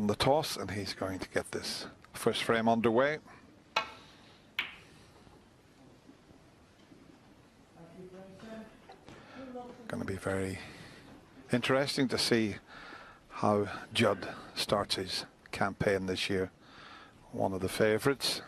on the toss, and he's going to get this first frame underway. Going to be very interesting to see how Judd starts his campaign this year. One of the favourites.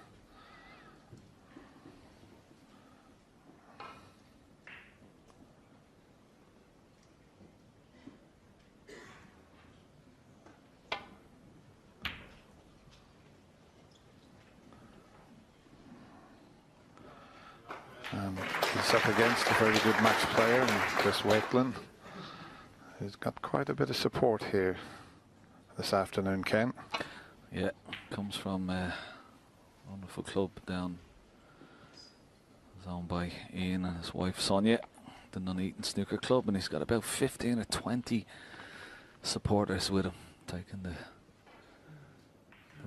He's up against a very good match player in Chris Wakelin, who's got quite a bit of support here this afternoon, Ken. Yeah, comes from a wonderful club down, it's owned by Ian and his wife Sonia, the Nuneaton Snooker Club, and he's got about 15 or 20 supporters with him, taking the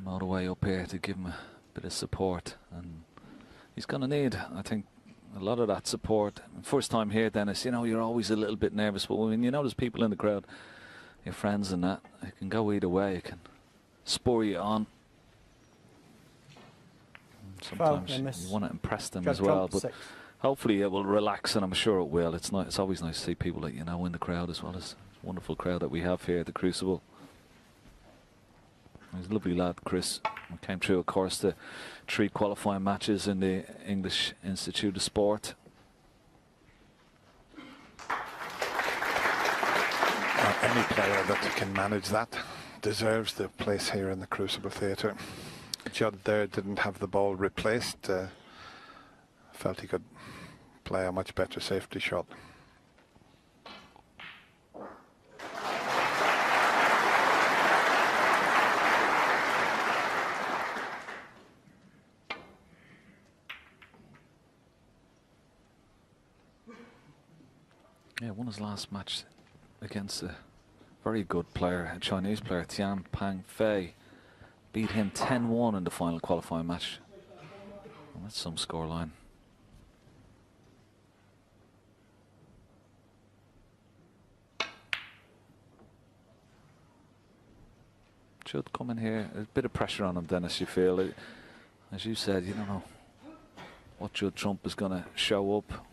motorway up here to give him a bit of support, and he's going to need, I think, a lot of that support. First time here, Dennis, you know, you're always a little bit nervous, but when you know there's people in the crowd, your friends and that, it can go either way. It can spur you on. Sometimes you want to impress them as well, but hopefully it will relax, and I'm sure it will. It's always nice to see people that you know in the crowd as well. As a wonderful crowd that we have here at the Crucible. He's a lovely lad, Chris. We came through, of course, the 3 qualifying matches in the English Institute of Sport. Any player that can manage that deserves the place here in the Crucible Theatre. Judd there didn't have the ball replaced. Felt he could play a much better safety shot. Yeah, won his last match against a very good player, a Chinese player, Tian Pang Fei. Beat him 10-1 in the final qualifying match. Well, that's some scoreline. Judd coming here, a bit of pressure on him, Dennis, you feel. As you said, you don't know what Judd Trump is going to show up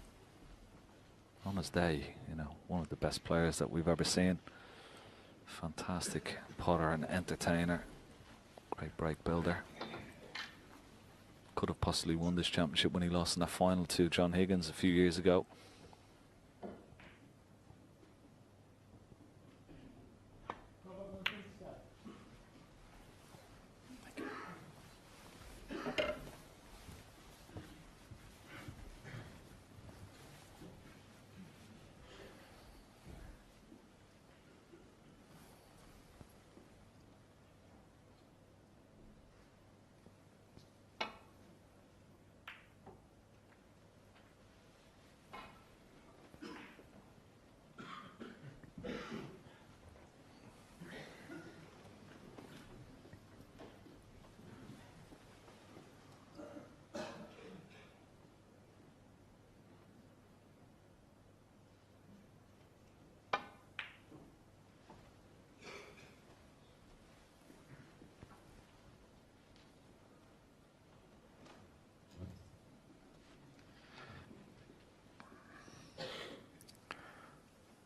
on his day. You know, one of the best players that we've ever seen. Fantastic putter and entertainer. Great break builder. Could have possibly won this championship when he lost in that final to John Higgins a few years ago.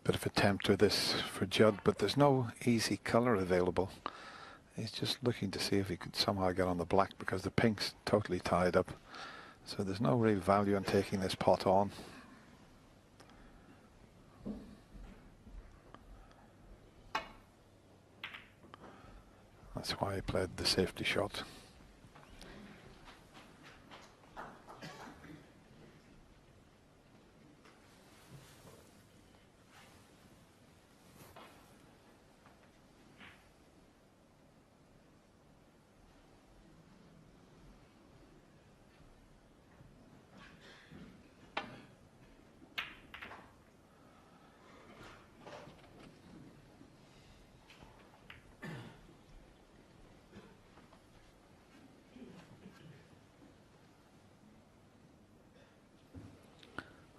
Bit of a tempter this for Judd, but there's no easy colour available. He's just looking to see if he could somehow get on the black, because the pink's totally tied up. So there's no real value in taking this pot on. That's why he played the safety shot.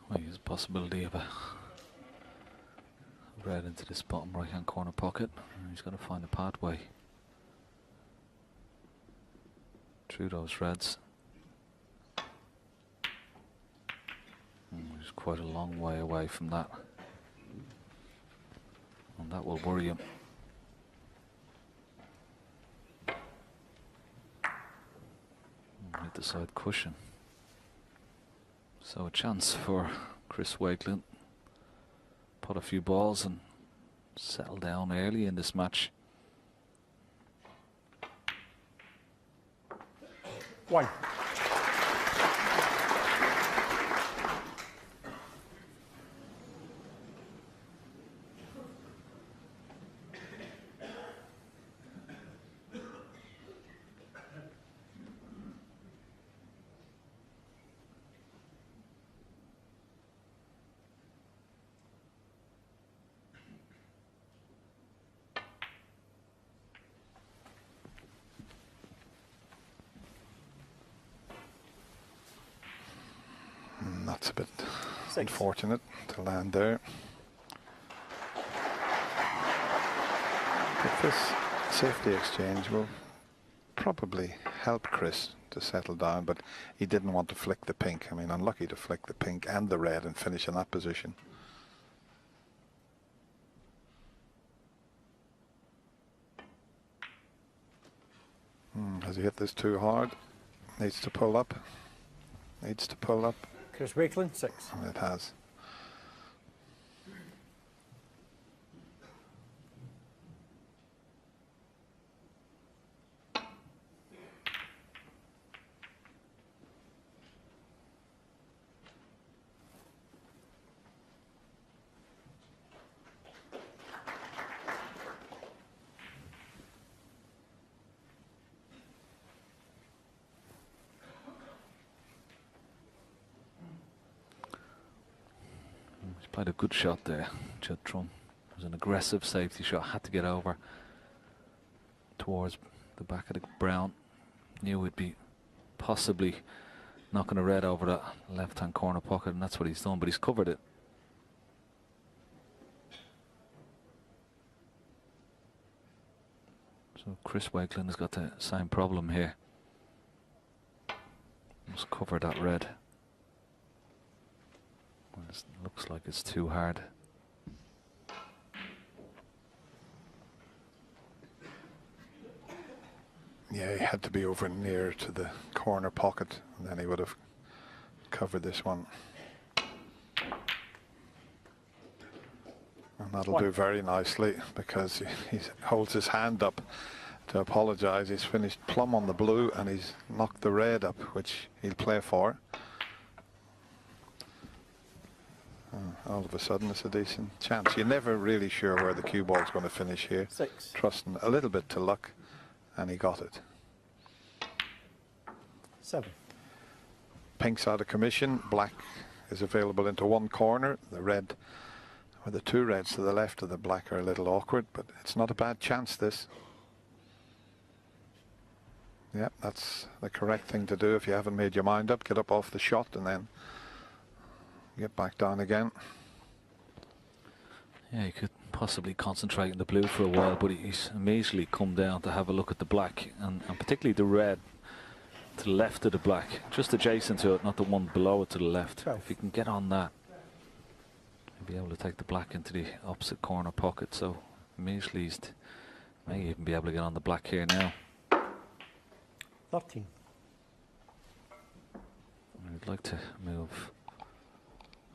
Well, there's a possibility of a red into this bottom right hand corner pocket. He's got to find a pathway. through those reds. He's quite a long way away from that. And that will worry him. Hit the side cushion. So a chance for Chris Wakelin. Put a few balls and settle down early in this match. 1. That's a bit 6. unfortunate to land there. But this safety exchange will probably help Chris to settle down, but he didn't want to flick the pink. I mean, unlucky to flick the pink and the red and finish in that position. Has he hit this too hard? Needs to pull up. Needs to pull up. Chris Wakelin, 6. And it has. He's played a good shot there, Judd Trump. It was an aggressive safety shot, had to get over towards the back of the brown. Knew he'd be possibly knocking a red over that left-hand corner pocket, and that's what he's done, but he's covered it. So Chris Wakelin has got the same problem here. Must cover that red. It looks like it's too hard. Yeah, he had to be over near to the corner pocket, and then he would have covered this one. And that'll do very nicely, because he holds his hand up to apologise. He's finished plumb on the blue and he's knocked the red up, which he'll play for. All of a sudden it's a decent chance. You're never really sure where the cue ball's going to finish here. 6. Trusting a little bit to luck, and he got it. 7. Pink's out of commission. Black is available into one corner. The red, or the two reds to the left of the black, are a little awkward, but it's not a bad chance, this. Yeah, that's the correct thing to do if you haven't made your mind up. Get up off the shot and then get back down again. Yeah, he could possibly concentrate on the blue for a while, but he's immediately come down to have a look at the black, and particularly the red to the left of the black, just adjacent to it, not the one below it to the left. 12. If he can get on that, he'll be able to take the black into the opposite corner pocket. So immediately he may even be able to get on the black here now. 13. I'd like to move,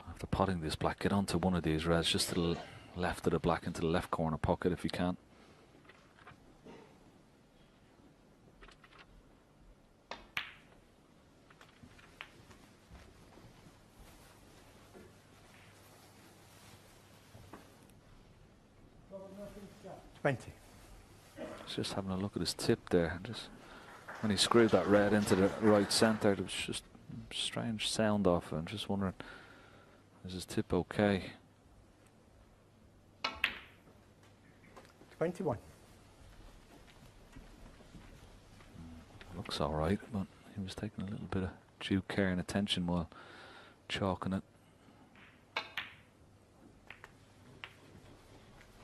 after potting this black, get onto one of these reds just to the left of the black into the left corner pocket if you can. Just having a look at his tip there. Just when he screwed that red into the right centre, there was just a strange sound off it. I'm just wondering, is his tip okay? 21. Looks all right, but he was taking a little bit of due care and attention while chalking it.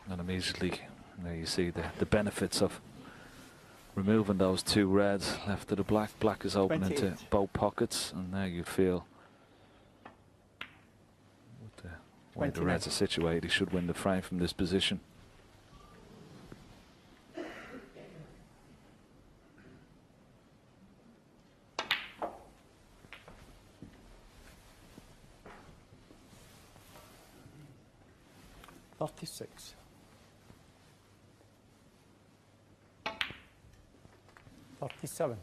And immediately, there you see the benefits of removing those two reds left of the black. Black is open 28. into both pockets, and now you feel with the way the 29. reds are situated, he should win the frame from this position. $36. $37.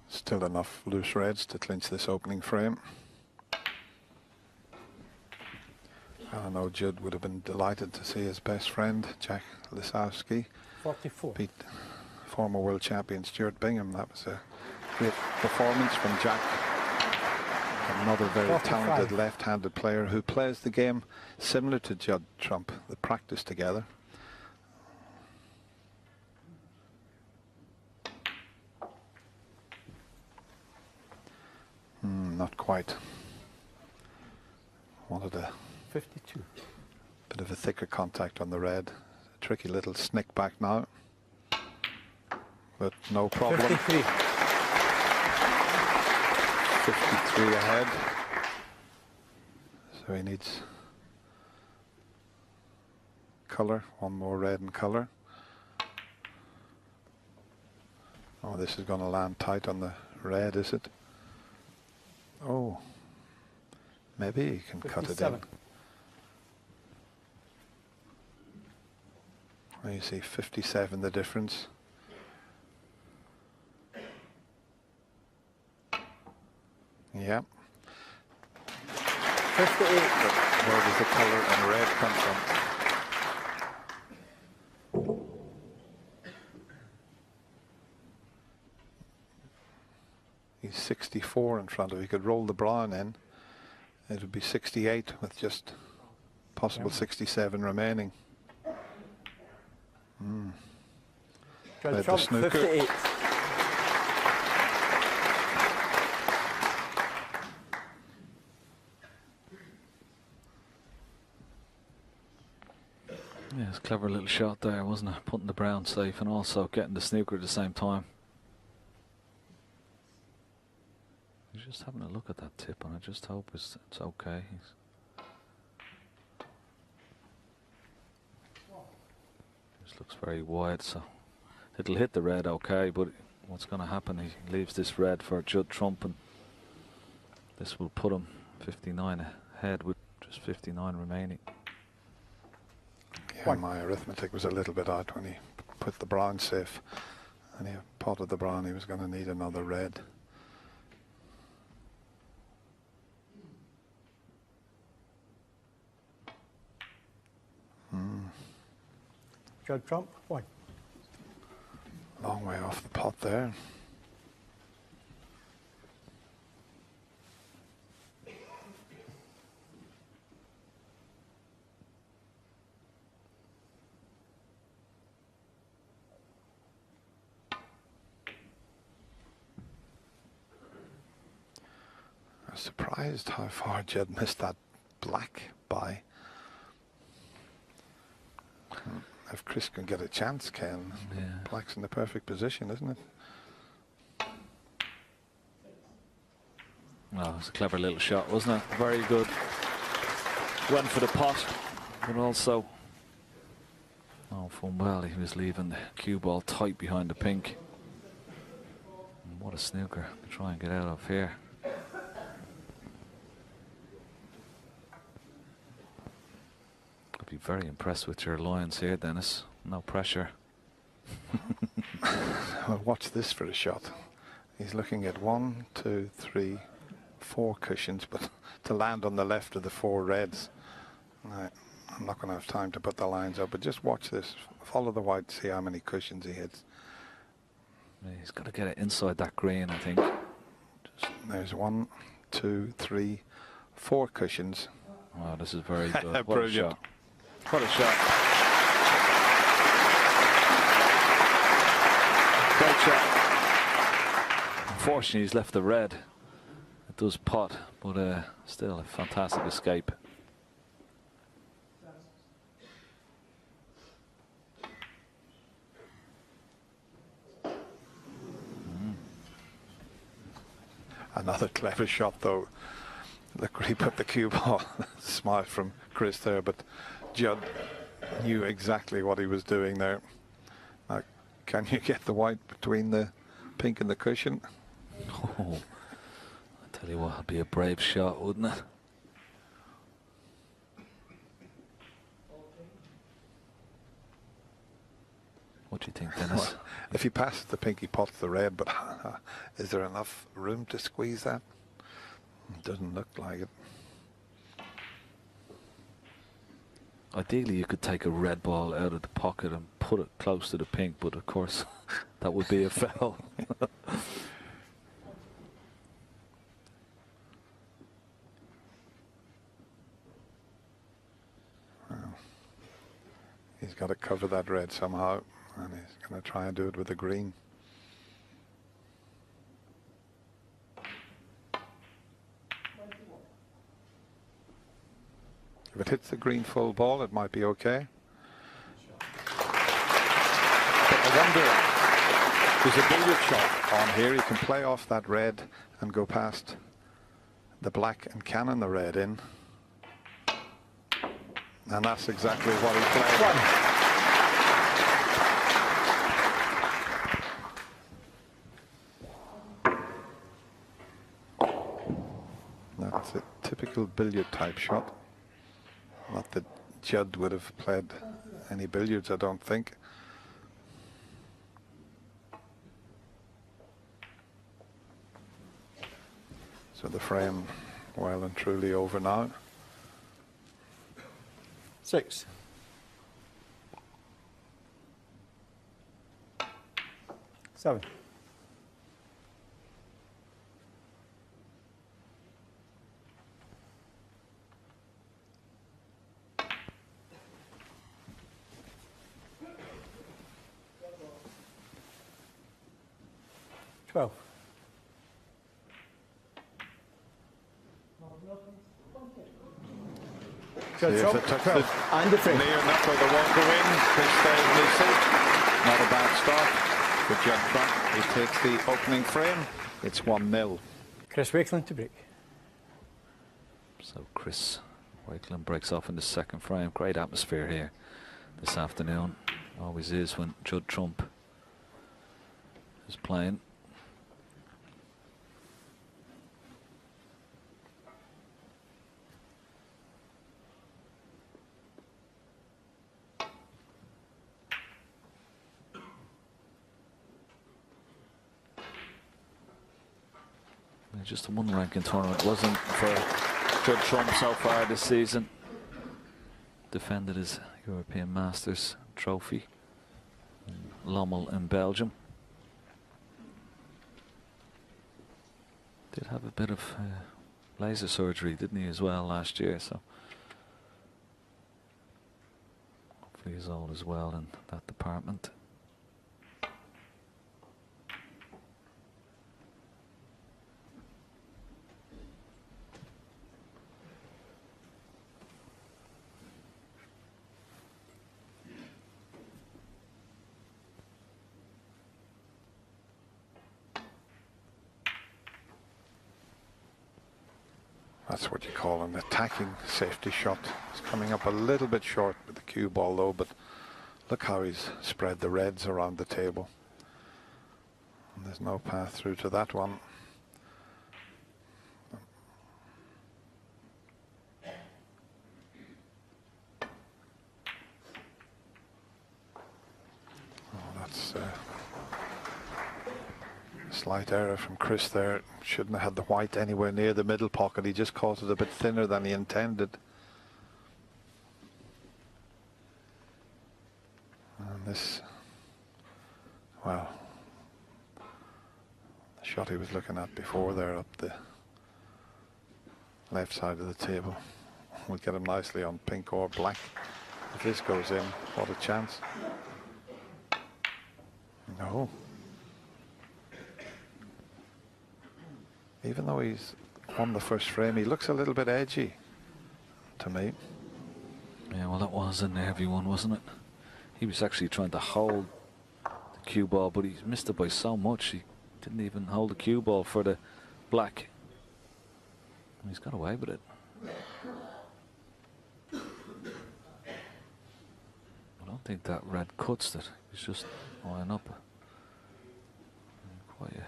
Still enough loose reds to clinch this opening frame. I know Judd would have been delighted to see his best friend, Jack Lisowski, 44. beat former world champion Stuart Bingham. That was a great performance from Jack. Another very 45. talented left-handed player who plays the game similar to Judd Trump. They practice together. Not quite. Wanted a 52. bit of a thicker contact on the red. A tricky little snick back now, but no problem. 53. 53 ahead. So he needs colour, one more red and colour. Oh, this is going to land tight on the red, is it? Oh, maybe he can cut it in. 57. Well, you see 57 the difference. Yeah. 58. Where does the colour and red come from? He's 64 in front of him. He could roll the brown in. It would be 68 with just possible 67 remaining. Judd Played the Trump, snooker. 58. Yeah, it's a clever little shot there, wasn't it? Putting the brown safe and also getting the snooker at the same time. He's just having a look at that tip, and I just hope it's okay. This looks very wide, so it'll hit the red okay, but what's going to happen, he leaves this red for Judd Trump, and this will put him 59 ahead with just 59 remaining. Yeah, my arithmetic was a little bit out when he put the brown safe and he potted the brown. He was going to need another red. Judd Trump, 1. Long way off the pot there. I was surprised how far Judd missed that black by. If Chris can get a chance, Ken, Yeah. black's in the perfect position, isn't it? Oh, it's a clever little shot, wasn't it? Very good. Went for the pot, but also, oh, from well, he was leaving the cue ball tight behind the pink. And what a snooker to try and get out of here. I'd be very impressed with your lines here, Dennis. No pressure. Well, watch this for a shot. He's looking at 1, 2, 3, 4 cushions, but to land on the left of the 4 reds. I'm not going to have time to put the lines up, but just watch this. Follow the white, see how many cushions he hits. Yeah, he's got to get it inside that green, I think. There's 1, 2, 3, 4 cushions. Wow, this is very good. What a Brilliant. shot. What a shot. Great shot. Unfortunately, he's left the red. It does pot, but still a fantastic escape. Another clever shot though. Look where he put the cue ball. Smile from Chris there, but Judd knew exactly what he was doing there. Now, can you get the white between the pink and the cushion? Oh, I tell you what, it'd be a brave shot, wouldn't it? What do you think, Dennis? Well, if he passes the pink, he pots the red, but is there enough room to squeeze that? It doesn't look like it. Ideally, you could take a red ball out of the pocket and put it close to the pink, but of course, that would be a foul. Well, he's got to cover that red somehow, and he's going to try and do it with the green. If it hits the green full ball, it might be okay. But I wonder, there's a billiard shot on here. He can play off that red and go past the black and cannon the red in. And that's exactly what he played. That's a typical billiard type shot. Not that Judd would have played any billiards, I don't think. So the frame well and truly over now. 6. 7. 12. See if it touched the And the frame. near enough of the walker in. Chris stays in his seat. Not a bad start for Judd Trump. He takes the opening frame. It's 1-0. Chris Wakelin to break. So Chris Wakelin breaks off in the second frame. Great atmosphere here this afternoon. Always is when Judd Trump is playing. Just a one-ranking tournament, wasn't for Judd Trump so far this season. Defended his European Masters trophy in Lommel in Belgium. Did have a bit of laser surgery, didn't he, as well last year? So hopefully he's all as well in that department. That's what you call an attacking safety shot. He's coming up a little bit short with the cue ball though, but look how he's spread the reds around the table. And there's no path through to that one. Oh, that's slight error from Chris there. Shouldn't have had the white anywhere near the middle pocket. He just caught it a bit thinner than he intended. And this, well, the shot he was looking at before there up the left side of the table will get him nicely on pink or black. If this goes in, what a chance. No. Even though he's won the first frame, he looks a little bit edgy to me. Yeah, well, that was a nervy one, wasn't it? He was actually trying to hold the cue ball, but he missed it by so much. He didn't even hold the cue ball for the black He's got away with it. I don't think that red cuts it. He's just eyeing up. Quite a,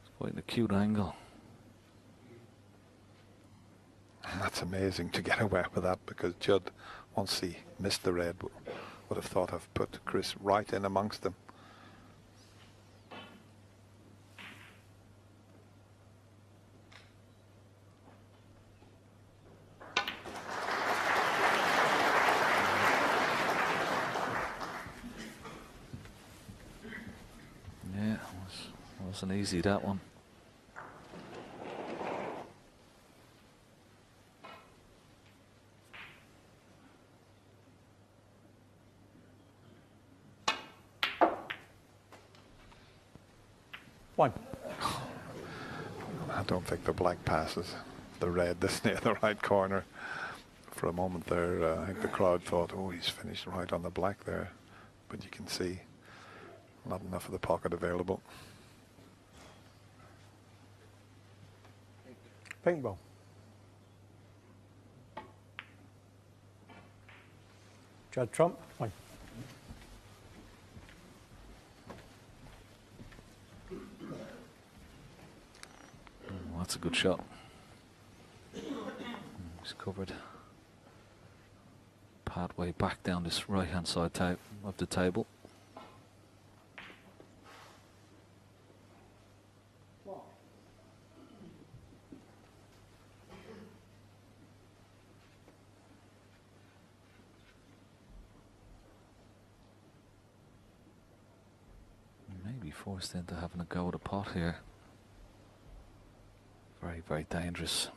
it's quite an acute angle. That's amazing to get away with that, because Judd, once he missed the red, would have thought of put Chris right in amongst them. Yeah, wasn't easy, that one. One. I don't think the black passes the red this near the right corner. For a moment there, I think the crowd thought, oh, he's finished right on the black there. But you can see not enough of the pocket available. Pink ball. Judd trump. One. That's a good shot. He's covered pathway back down this right-hand side of the table. Maybe forced into having a go at a pot here. Very, very dangerous.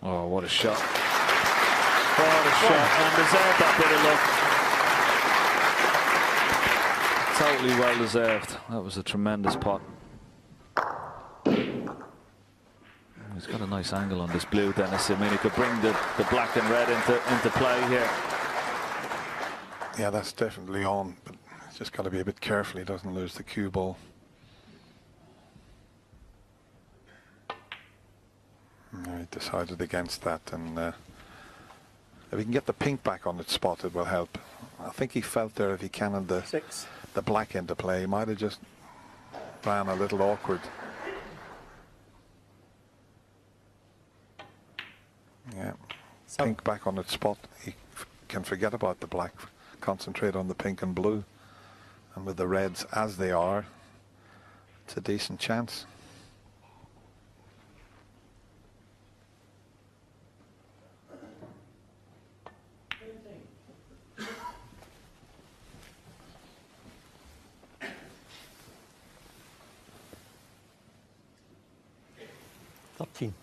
Oh, what a shot. What a shot. And deserved that bit of luck. Totally well deserved. That was a tremendous pot. He's got a nice angle on this blue, Dennis. I mean, he could bring the black and red into play here. Yeah, that's definitely on, but he's just got to be a bit careful he doesn't lose the cue ball. No, he decided against that, and if he can get the pink back on its spot, it will help. I think he felt there if he cannoned the black into play, he might have just ran a little awkward. Yeah, pink back on its spot. He can forget about the black, concentrate on the pink and blue, and with the reds as they are, it's a decent chance. Thirteen.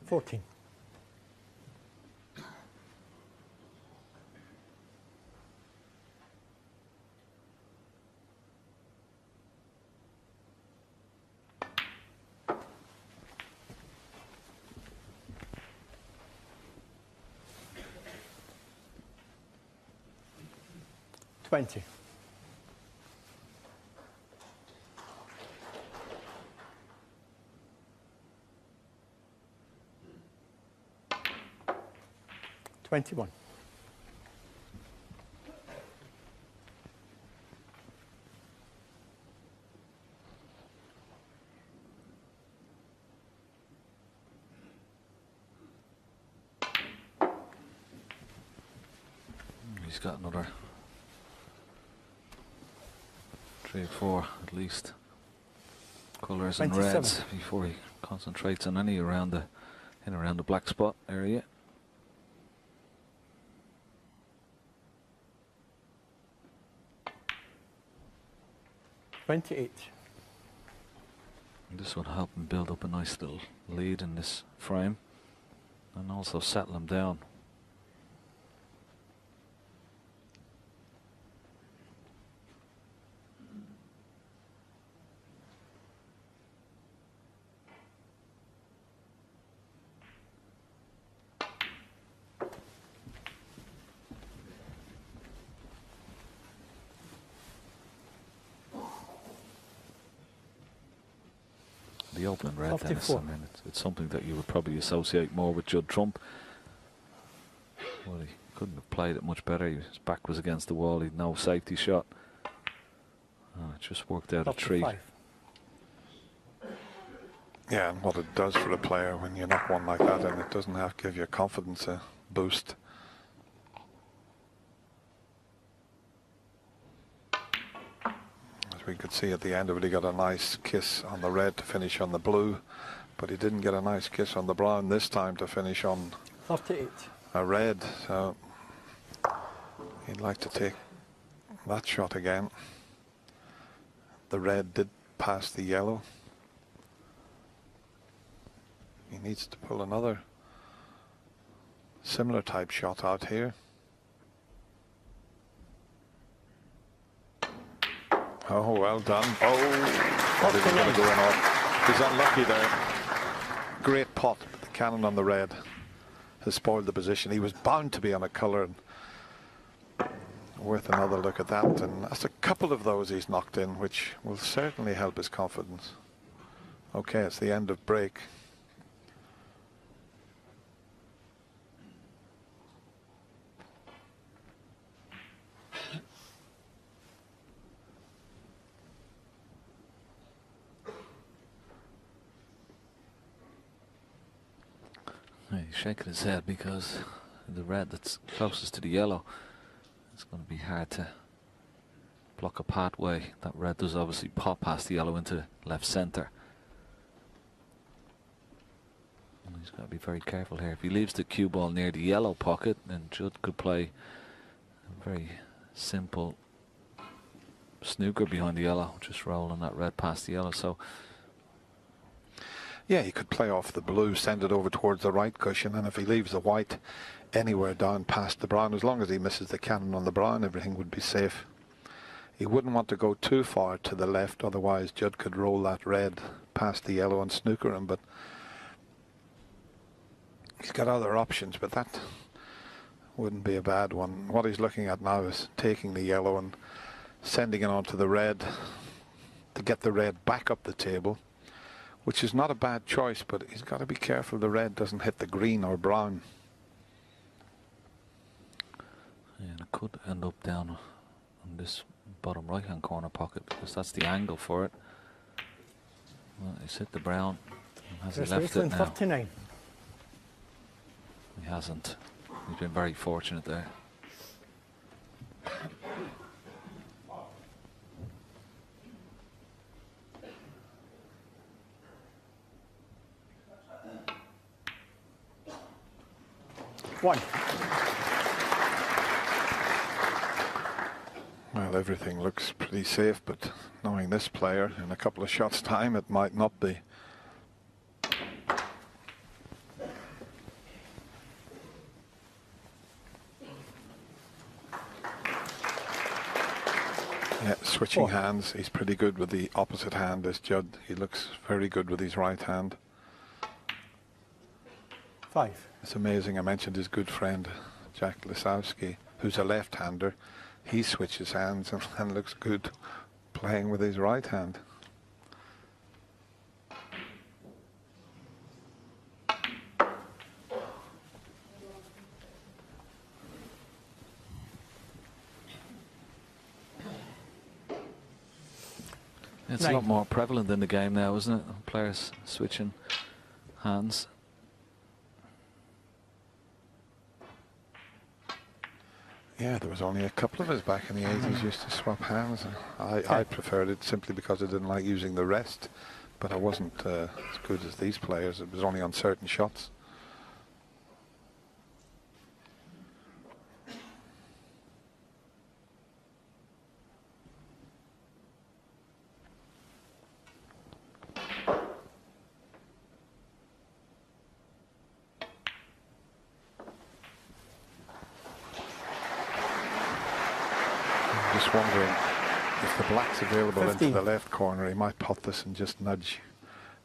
Fourteen. Twenty. 21. He's got another 3 or 4 at least colours and 27. reds before he concentrates on any around the black spot area. 28. This will help him build up a nice little lead in this frame and also settle him down. The opening red, Dennis. 54. I mean, it's something that you would probably associate more with Judd Trump. Well, he couldn't have played it much better. His back was against the wall. He'd no safety shot. Oh, it just worked out a treat. 55. Yeah, and what it does for a player when you knock one like that, and it doesn't have to give your confidence a boost. As we could see at the end of it, he got a nice kiss on the red to finish on the blue, but he didn't get a nice kiss on the brown this time to finish on 38. a red. So he'd like to take that shot again. The red did pass the yellow. He needs to pull another similar type shot out here. Oh, well done. Oh, did he get it going off? He's unlucky there. Great pot, but the cannon on the red has spoiled the position. He was bound to be on a colour, and worth another look at that. And that's a couple of those he's knocked in, which will certainly help his confidence. Okay, it's the end of break. He's shaking his head because the red that's closest to the yellow, it's going to be hard to block a pathway. That red does obviously pop past the yellow into left centre. And he's got to be very careful here. If he leaves the cue ball near the yellow pocket, then Judd could play a very simple snooker behind the yellow, just rolling that red past the yellow. So yeah, he could play off the blue, send it over towards the right cushion, and if he leaves the white anywhere down past the brown, as long as he misses the cannon on the brown, everything would be safe. He wouldn't want to go too far to the left, otherwise Judd could roll that red past the yellow and snooker him, but he's got other options, but that wouldn't be a bad one. What he's looking at now is taking the yellow and sending it onto the red to get the red back up the table, which is not a bad choice, but he's got to be careful the red doesn't hit the green or brown. yeah, and it could end up down on this bottom right hand corner pocket, because that's the angle for it. Well, he's hit the brown. Has he left it now? 39. He hasn't. He's been very fortunate there. One. Well, everything looks pretty safe, but knowing this player, in a couple of shots' time, it might not be. Yeah, switching hands. He's pretty good with the opposite hand as Judd. He looks very good with his right hand. 5. It's amazing. I mentioned his good friend, Jack Lisowski, who's a left-hander. He switches hands and looks good playing with his right hand. It's a lot more prevalent in the game now, isn't it? Players switching hands. Yeah, there was only a couple of us back in the 80s used to swap hands. I preferred it simply because I didn't like using the rest, but I wasn't as good as these players. It was only on certain shots. Just wondering if the black's available 15. into the left corner, he might pot this and just nudge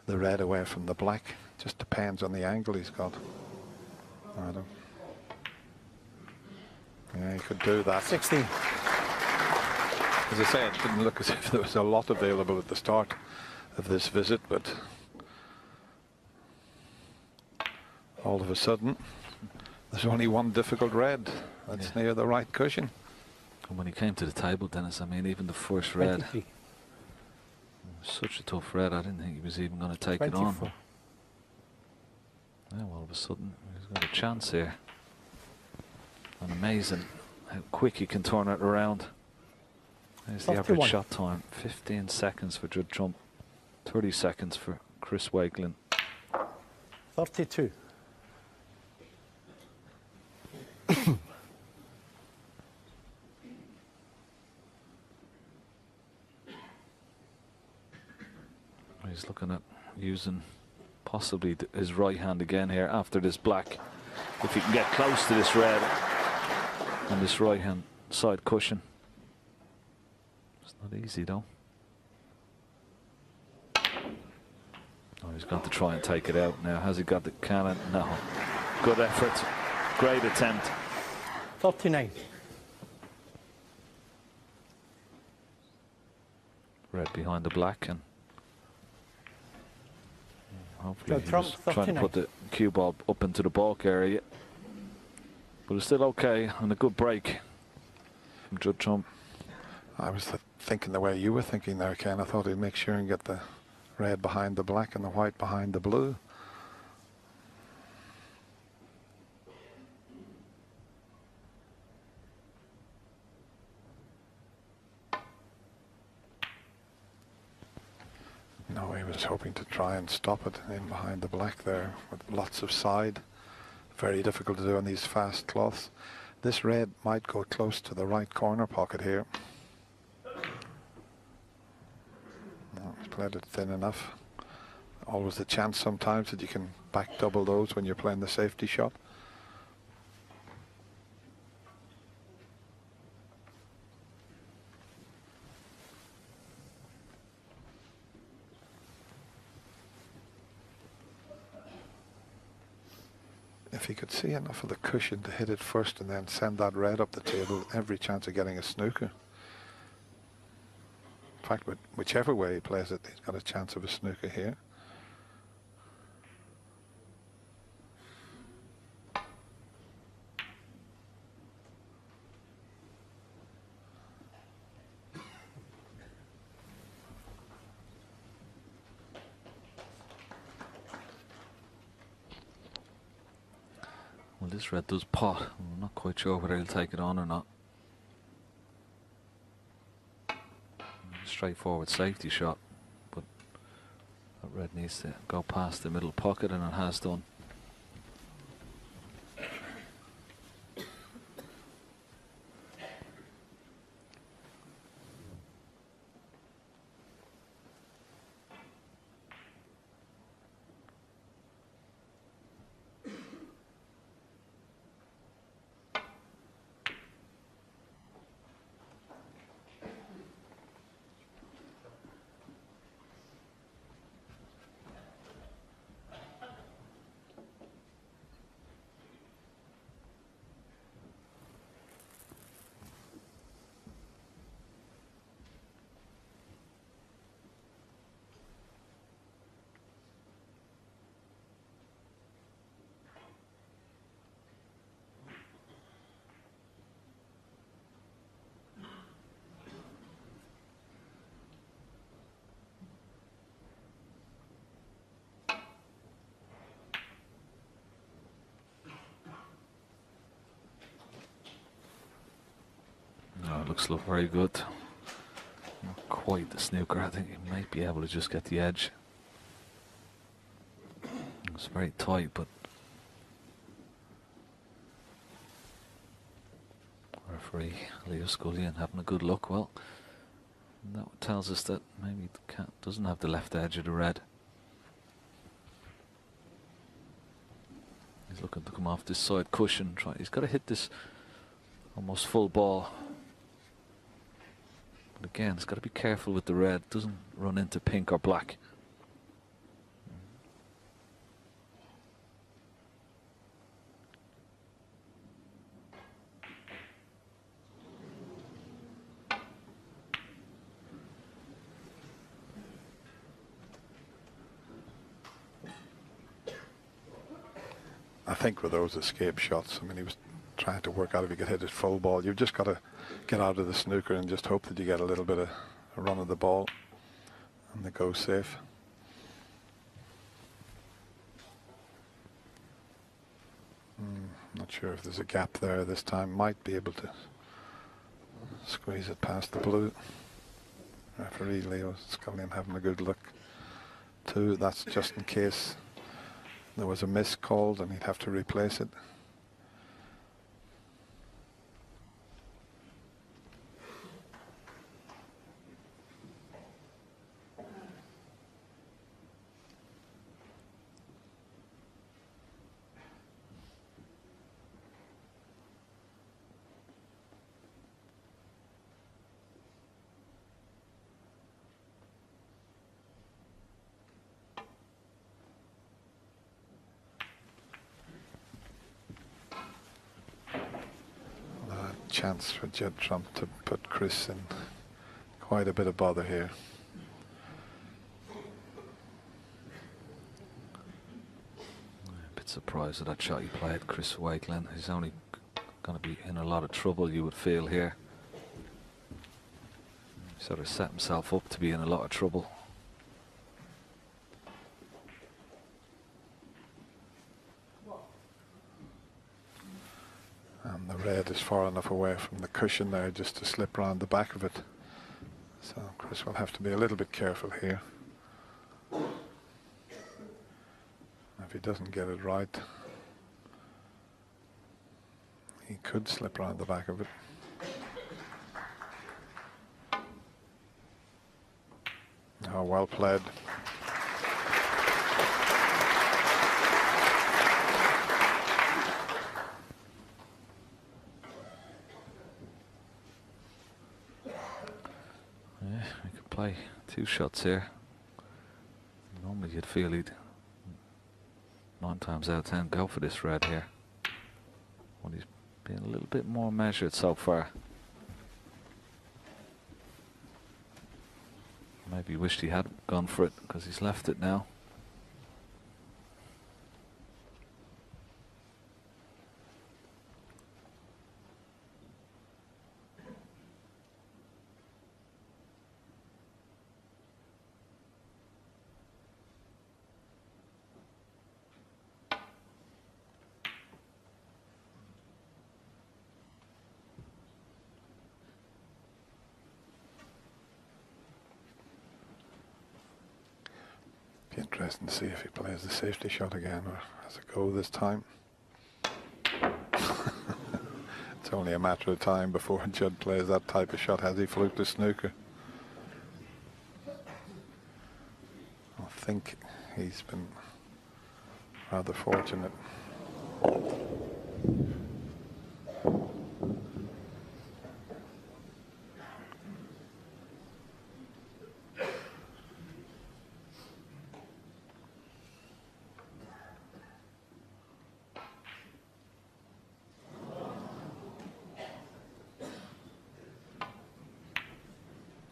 the red away from the black. Just depends on the angle he's got. I don't. Yeah, he could do that. 16. As I say, it didn't look as if there was a lot available at the start of this visit, but All of a sudden, there's only one difficult red. That's near the right cushion. And when he came to the table, Dennis, I mean, even the first red, 23. such a tough red, I didn't think he was even going to take it on. 24. Yeah, all of a sudden, he's got a chance here. And amazing how quick he can turn it around. There's the 31. average shot time. 15 seconds for Judd Trump. 30 seconds for Chris Wakelin. 32. He's looking at using possibly his right hand again here after this black. If he can get close to this red and this right hand side cushion. It's not easy though. Oh, he's got to try and take it out now. Has he got the cannon? No. Good effort. Great attempt. 39. Red behind the black, and hopefully Judd he Trump, was trying to 39. put the cue ball up into the balk area. But it's still okay, and a good break from Judd Trump. I was thinking the way you were thinking there, Ken. I thought he'd make sure and get the red behind the black and the white behind the blue. No, he was hoping to try and stop it in behind the black there with lots of side. Very difficult to do on these fast cloths. This red might go close to the right corner pocket here. No, he's played it thin enough. Always a chance sometimes that you can back double those when you're playing the safety shot. If he could see enough of the cushion to hit it first and then send that red up the table, every chance of getting a snooker. In fact, whichever way he plays it, he's got a chance of a snooker here. Well, this red does pot. I'm not quite sure whether he'll take it on or not. Straightforward safety shot, but that red needs to go past the middle pocket, and it has done. No, it looks very good. Not quite the snooker. I think he might be able to just get the edge. It's very tight, but referee Leo Scullion having a good look. Well, that tells us that maybe the cat doesn't have the left edge of the red. He's looking to come off this side cushion. He's got to hit this almost full ball. But again, it's got to be careful with the red. Doesn't run into pink or black. I think with those escape shots, I mean, he was trying to work out if he could hit his full ball. You've just got to get out of the snooker and just hope that you get a little bit of a run of the ball and they go safe. Not sure if there's a gap there this time. Might be able to squeeze it past the blue. Referee Leo Scullion having a good look too. That's just in case there was a miss called and he'd have to replace it. Chance for Judd Trump to put Chris in quite a bit of bother here. A bit surprised at that shot he played, Chris Wakelin. He's only going to be in a lot of trouble, you would feel here. He sort of set himself up to be in a lot of trouble. And the red is far enough away from the cushion there just to slip round the back of it. So Chris will have to be a little bit careful here. If he doesn't get it right, he could slip round the back of it. Oh, well played. We could play 2 shots here. Normally you'd feel he'd 9 times out of 10 go for this red here. Well, he's been a little bit more measured so far. Maybe he wished he had gone for it because he's left it now. Be interesting to see if he plays the safety shot again or has a go this time. It's only a matter of time before Judd plays that type of shot. Has he fluked the snooker? I think he's been rather fortunate.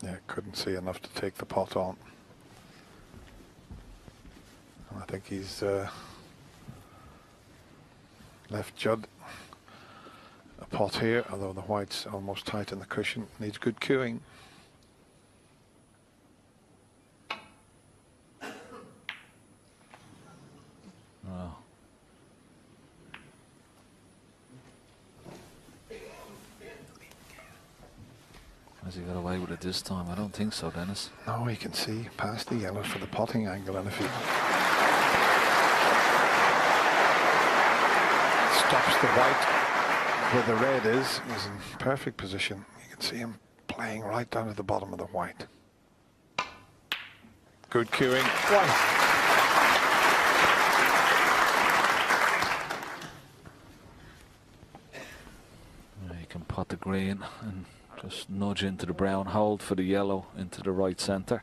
Yeah, couldn't see enough to take the pot on. And I think he's left Judd a pot here, although the white's almost tight in the cushion. Needs good cueing. Oh. Has he got away with it this time? I don't think so, Dennis. No, he can see past the yellow for the potting angle, and if he stops the white where the red is, he's in perfect position. You can see him playing right down to the bottom of the white. Good cueing. You can pot the green and just nudge into the brown, hold for the yellow into the right centre.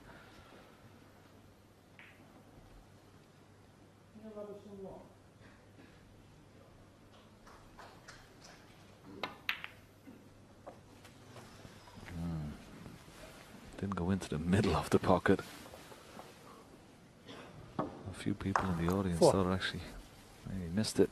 Didn't go into the middle of the pocket. A few people in the audience thought actually he missed it.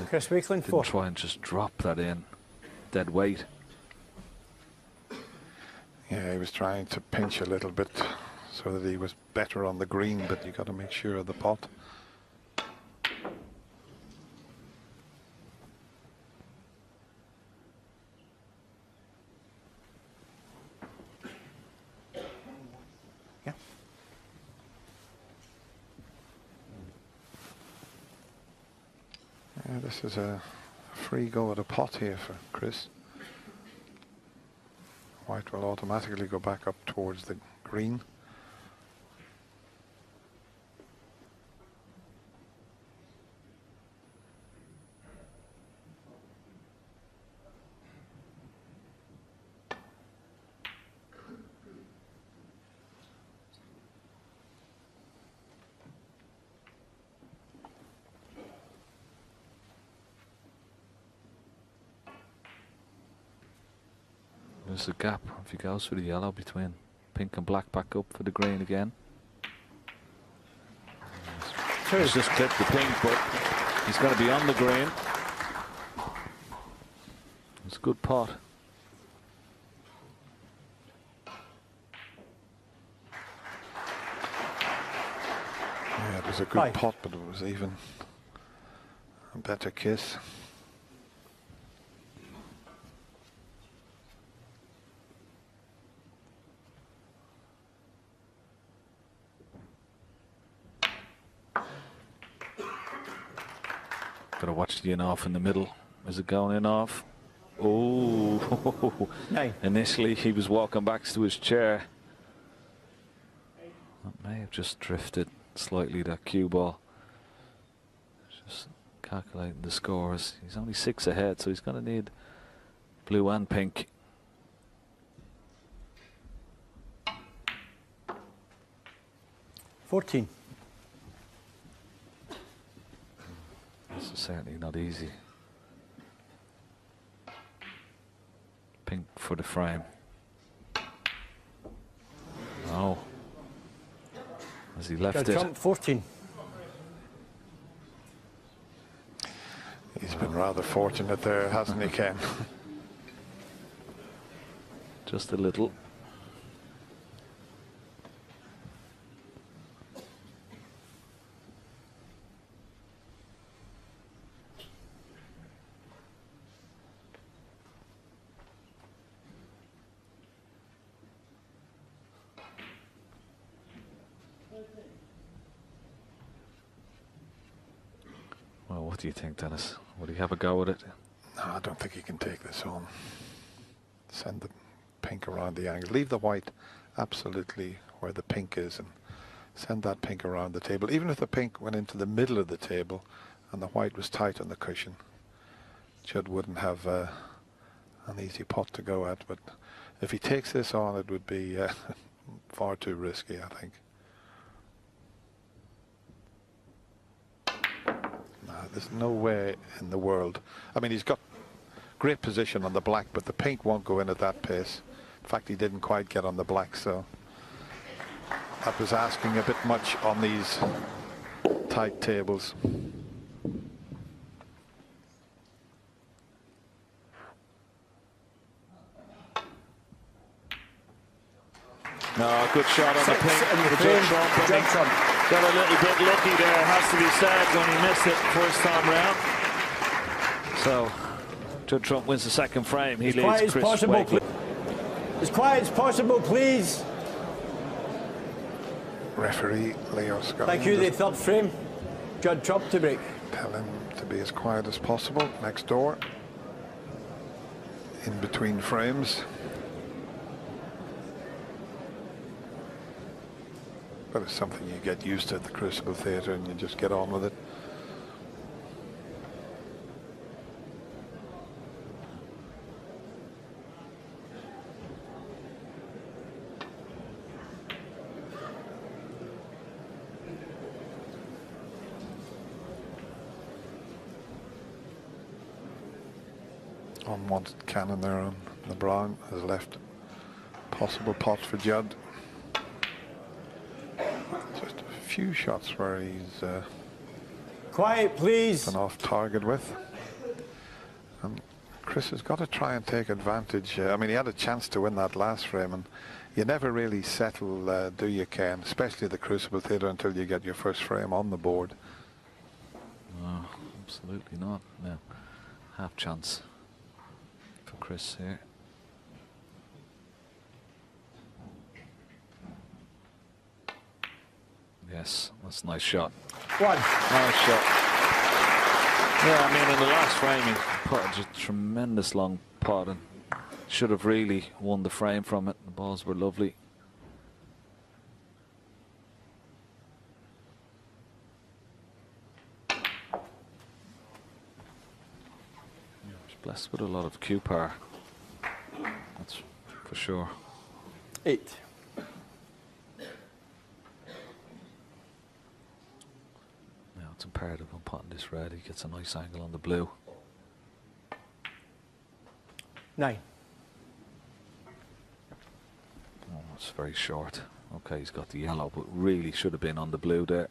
Chris Wakelin, Didn't 4. try and just drop that in. Dead weight. Yeah, he was trying to pinch a little bit so that he was better on the green, but you got to make sure of the pot. Yeah. This is a free go at a pot here for Chris. White will automatically go back up towards the green. There's a gap if he goes for the yellow between pink and black. Back up for the green again. He's just clipped the pink, but he's going to be on the green. It's a good pot. Yeah, it was a good pot, but it was even a better kiss. Got to watch the in off in the middle. Is it going in off? Oh, Nine. Initially he was walking back to his chair. That may have just drifted slightly, that cue ball. Just calculating the scores. He's only 6 ahead, so he's going to need blue and pink. $14. This is certainly not easy. Pink for the frame. No. As he left it. Trump, 14. He's been rather fortunate there, hasn't he, Ken? Just a little. Well, what do you think, Dennis? Would he have a go at it? No, I don't think he can take this on. Send the pink around the angle. Leave the white absolutely where the pink is and send that pink around the table. Even if the pink went into the middle of the table and the white was tight on the cushion, Judd wouldn't have an easy pot to go at. But if he takes this on, it would be far too risky, I think. There's no way in the world. I mean, he's got great position on the black, but the pink won't go in at that pace. In fact, he didn't quite get on the black, so that was asking a bit much on these tight tables. No, good shot on the pink for Judd Trump. Got a little bit lucky there, has to be said, when he missed it first time round. So, Judd Trump wins the second frame. He leads Chris Wakelin. As quiet as possible, please. Referee Leo Scott. Thank you. The third frame. Judd Trump to break. Tell him to be as quiet as possible next door. In between frames. But it's something you get used to at the Crucible Theatre and you just get on with it. Unwanted cannon there on the brown has left possible pot for Judd. Just a few shots where he's Quiet, please. Been off target with. And Chris has got to try and take advantage. I mean, he had a chance to win that last frame, and you never really settle, do you, Ken? Especially the Crucible Theatre until you get your first frame on the board. No, absolutely not. No, half chance for Chris here. Yes, that's a nice shot. One. Nice shot. Yeah, I mean, in the last frame, he put a tremendous long putt and should have really won the frame from it. The balls were lovely. He's blessed with a lot of cue power. That's for sure. 8. Now it's imperative on putting this red. He gets a nice angle on the blue. 9. Oh, it's very short. Okay, he's got the yellow, but really should have been on the blue there.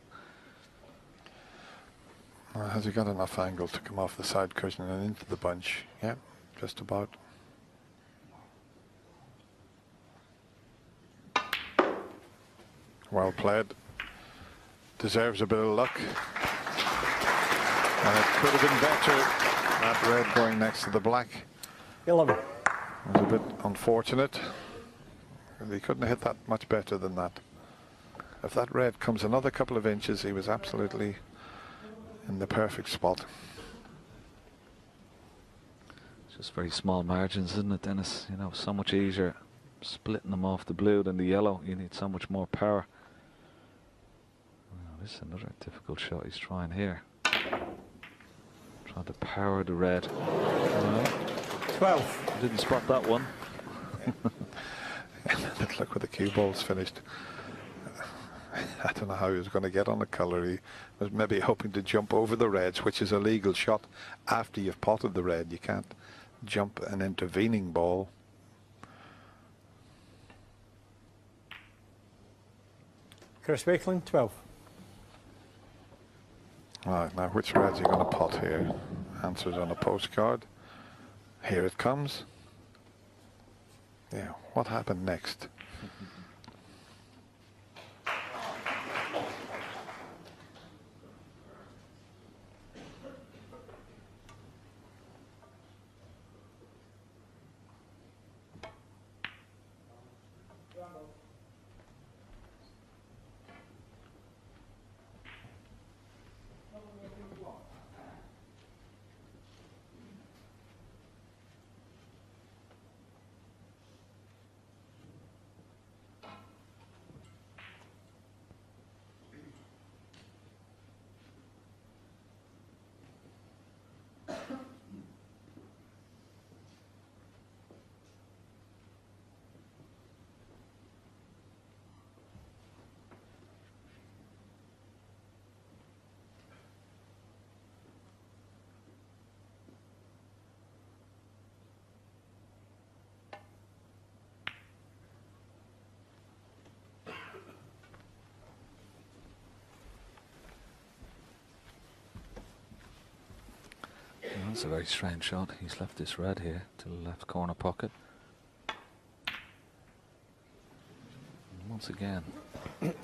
Has he got enough angle to come off the side cushion and into the bunch? Yeah, just about. Well played. Deserves a bit of luck. And it could have been better. That red going next to the black 11. was a bit unfortunate. He couldn't have hit that much better than that. If that red comes another couple of inches, he was absolutely in the perfect spot. It's just very small margins, isn't it, Dennis? You know, so much easier splitting them off the blue than the yellow. You need so much more power. Oh, this is another difficult shot he's trying here. Trying to power the red. 12. Didn't spot that one. Look where the cue ball's finished. I don't know how he was going to get on the colour. He was maybe hoping to jump over the reds, which is a legal shot after you've potted the red. You can't jump an intervening ball. Chris Wakelin, 12. Right, now which red's he going to pot here? Answers on a postcard. Here it comes. Yeah, what happened next? That's a very strange shot. He's left this red here to the left corner pocket. And once again, been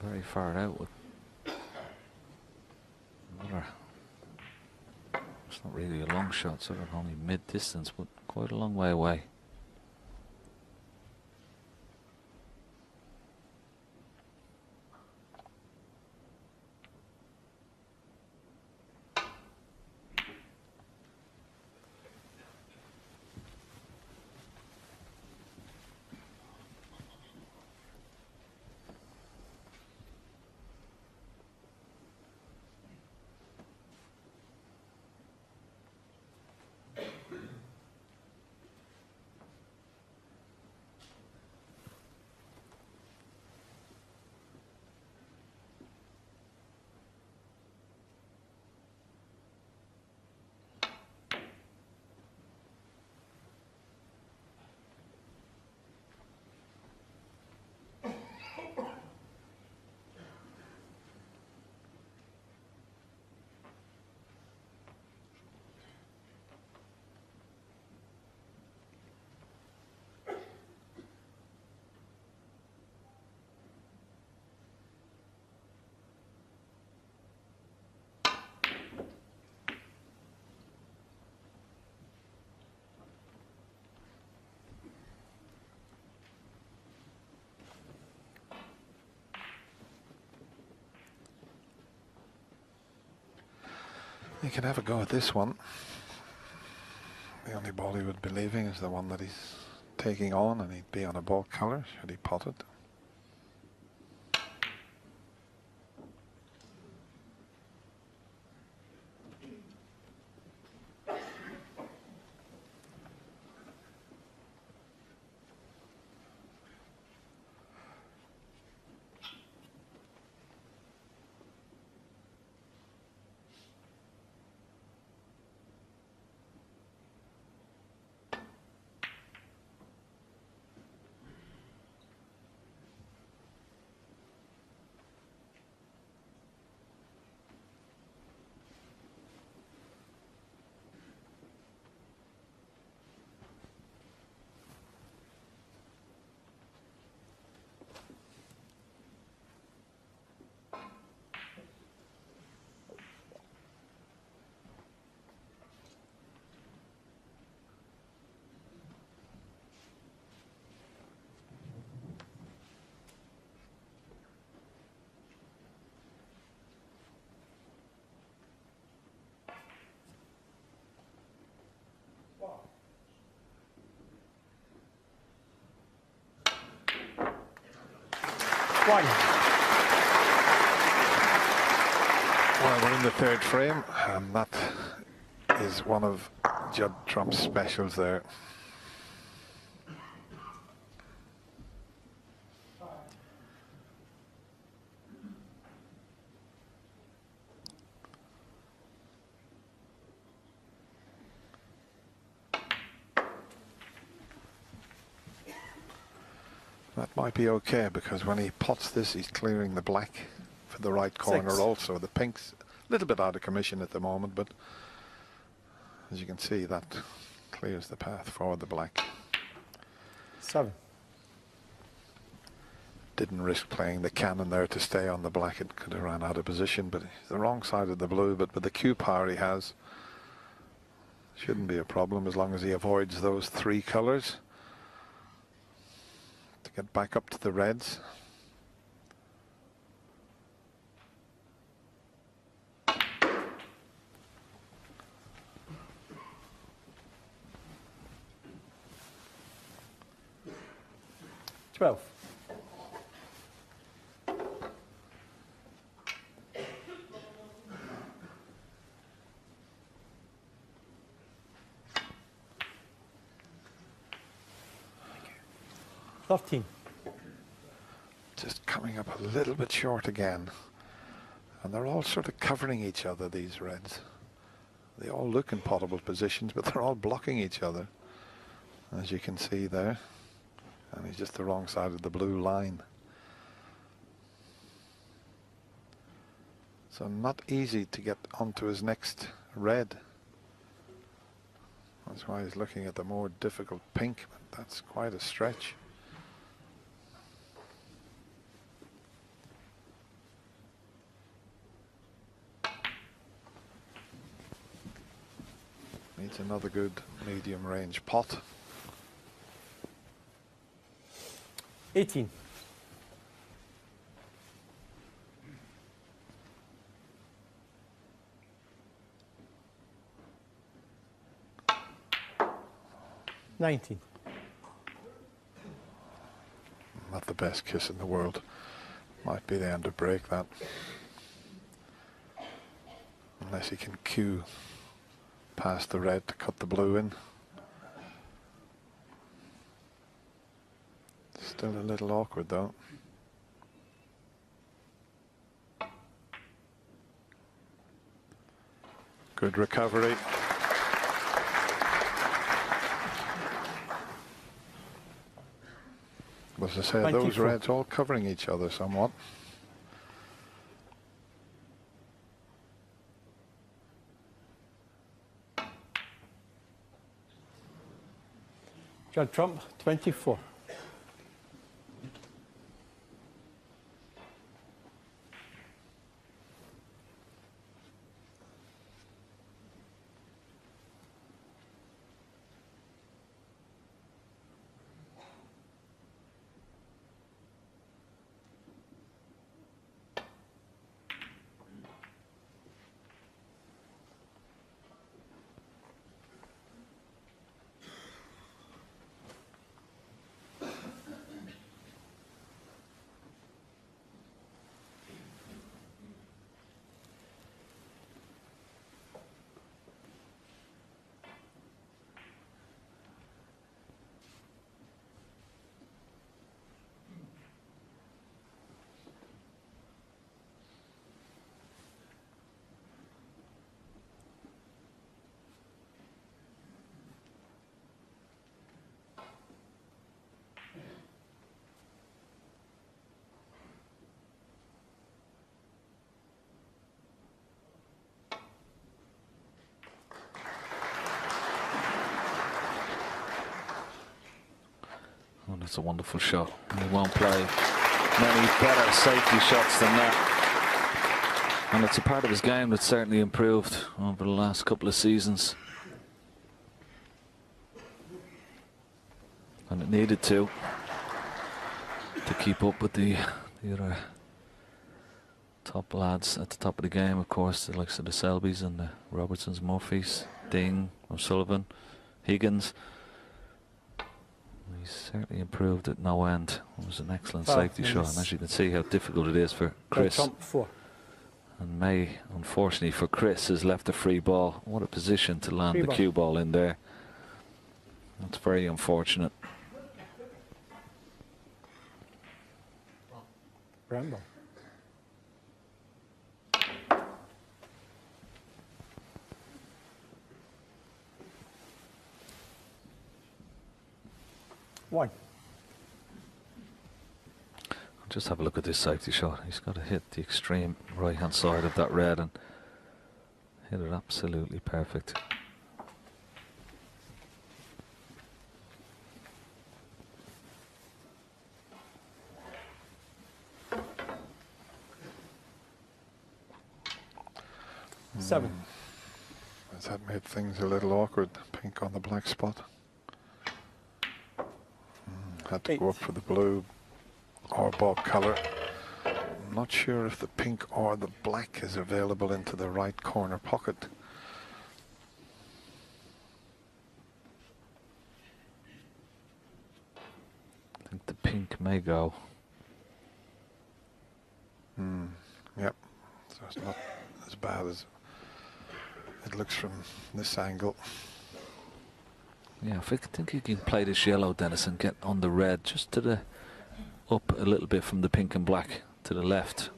very far out with another. It's not really a long shot, sort of only mid-distance, but quite a long way away. He can have a go at this one. The only ball he would be leaving is the one that he's taking on, and he'd be on a ball colour should he pot it. One. Well, we're in the third frame, and that is one of Judd Trump's specials there. That might be okay, because when he pots this, he's clearing the black for the right corner. 6. Also. The pink's a little bit out of commission at the moment, but as you can see, that clears the path for the black. 7. Didn't risk playing the cannon there to stay on the black. It could have ran out of position, but he's the wrong side of the blue. But with the cue power he has, shouldn't be a problem as long as he avoids those 3 colours. To get back up to the reds. Twelve. $13. Just coming up a little bit short again. And they're all sort of covering each other, these reds. They all look in potable positions, but they're all blocking each other, as you can see there. And he's just the wrong side of the blue line. So not easy to get onto his next red. That's why he's looking at the more difficult pink, but that's quite a stretch. Needs another good medium range pot. 18. $19. Not the best kiss in the world. Might be the end of break, that. Unless he can cue past the red to cut the blue in. Still a little awkward though. Good recovery. As I say, those 24. reds all covering each other somewhat. Judd Trump, 24. That's a wonderful shot. He won't play many better safety shots than that. And it's a part of his game that's certainly improved over the last couple of seasons. And it needed to keep up with the other top lads at the top of the game, of course, the likes of the Selbys and the Robertsons, Murphys, Ding, O'Sullivan, Higgins. He's certainly improved at no end. It was an excellent safety shot, and as you can see how difficult it is for Chris. And May, unfortunately for Chris, has left a free ball. What a position to land the cue ball in there. That's very unfortunate. Bramble. One. Just have a look at this safety shot. He's got to hit the extreme right hand side of that red and hit it absolutely perfect. Seven. Has that made things a little awkward? Pink on the black spot. Had to go up for the blue or ball colour. I'm not sure if the pink or the black is available into the right corner pocket. I think the pink may go. Yep. So it's not as bad as it looks from this angle. Yeah, I think you can play this yellow, Dennis, and get on the red just to the up a little bit from the pink and black to the left.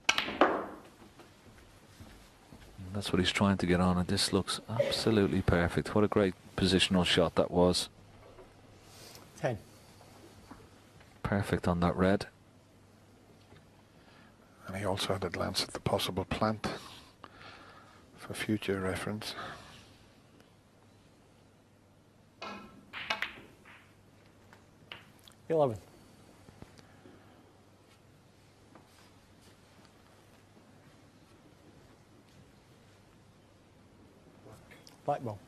And that's what he's trying to get on, and this looks absolutely perfect. What a great positional shot that was. 10. Perfect on that red. And he also had a glance at the possible plant for future reference. $11. Black ball.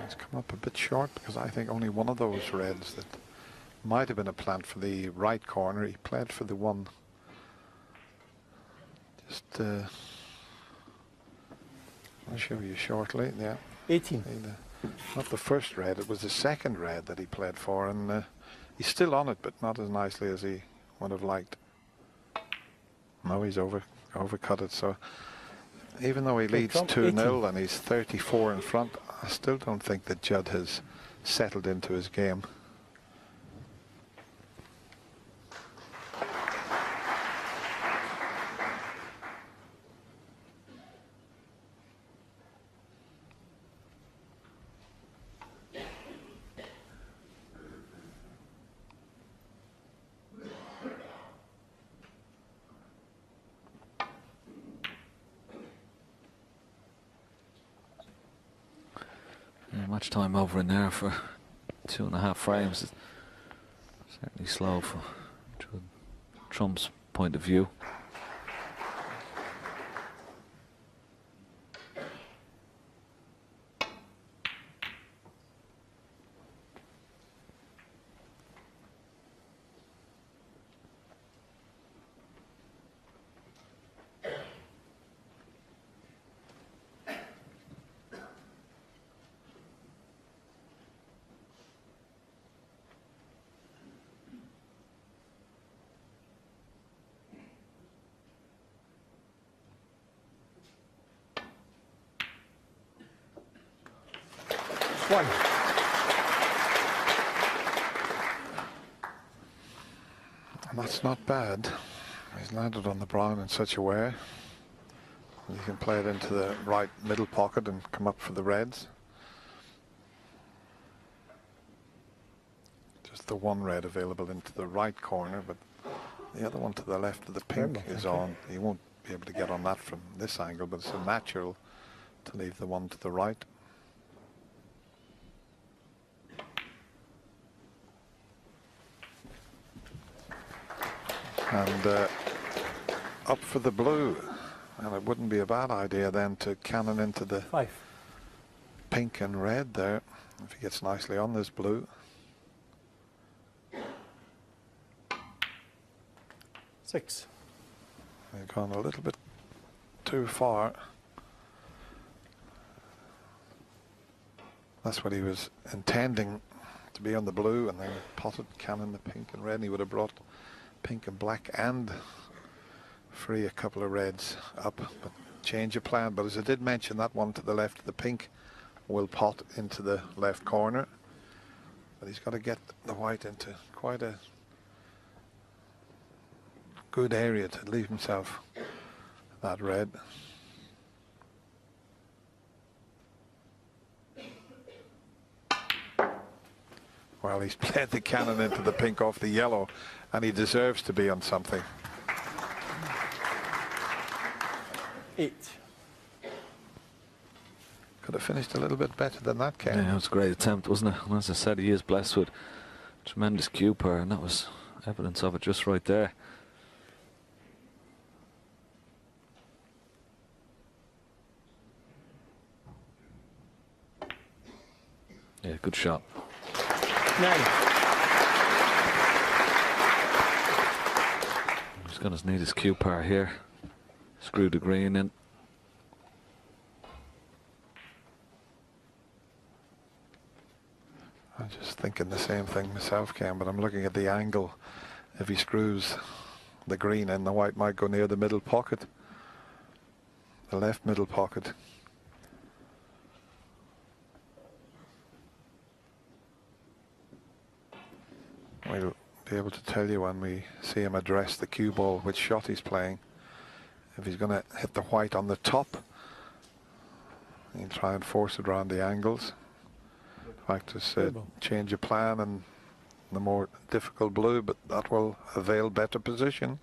He's come up a bit short because I think only one of those reds that might have been a plant for the right corner. He played for the one just I'll show you shortly. Yeah, 18. Not the first red, it was the second red that he played for, and he's still on it, but not as nicely as he would have liked. No, he's overcut it. So even though he leads 2-0 and he's 34 in front, I still don't think that Judd has settled into his game. Much time over in there for 2.5 frames. It's certainly slow from Trump's point of view. One. And that's not bad. He's landed on the brown in such a way that he can play it into the right middle pocket and come up for the reds. Just the one red available into the right corner, but The other one to the left of the Very pink well, is thank you. on. You won't be able to get on that from this angle, but it's a natural to leave the one to the right. And up for the blue. And it wouldn't be a bad idea then to cannon into the 5. pink and red there if he gets nicely on this blue. 6. They've gone a little bit too far. That's what he was intending, to be on the blue and then potted cannon the pink and red, and he would have brought pink and black and free a couple of reds up, but change of plan. But as I did mention, that one to the left of the pink will pot into the left corner, but he's got to get the white into quite a good area to leave himself that red. Well, he's played the cannon into the pink off the yellow, and he deserves to be on something. 8. Could have finished a little bit better than that, Ken. Yeah, it was a great attempt, wasn't it? And as I said, he is blessed with tremendous cue power, and that was evidence of it just right there. Yeah, good shot. 9. He's going to need his cue power here. Screw the green in. I'm just thinking the same thing myself, Ken, but I'm looking at the angle. If he screws the green in, the white might go near the middle pocket, the left middle pocket. We'll be able to tell you when we see him address the cue ball which shot he's playing. If he's going to hit the white on the top, he'll try and force it around the angles. Practice change of plan and the more difficult blue, but that will avail better position.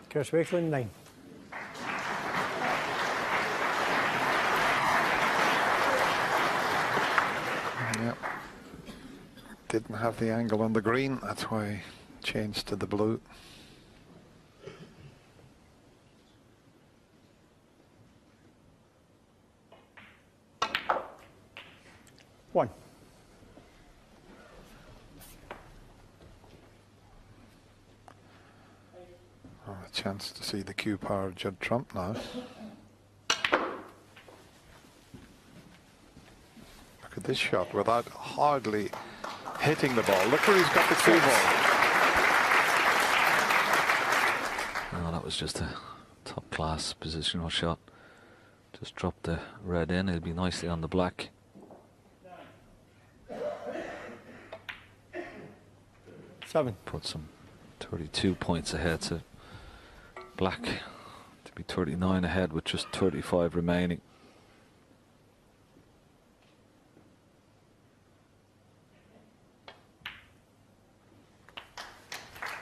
Curse Wakelin, 9. Yep. Didn't have the angle on the green, that's why he changed to the blue. One. Oh, a chance to see the cue power of Judd Trump now. Look at this shot without hardly hitting the ball. Look where he's got the cue ball. Oh, that was just a top class positional shot. Just dropped the red in. It'll be nicely on the black. 7. Put some 32 points ahead to black to be 39 ahead with just 35 remaining.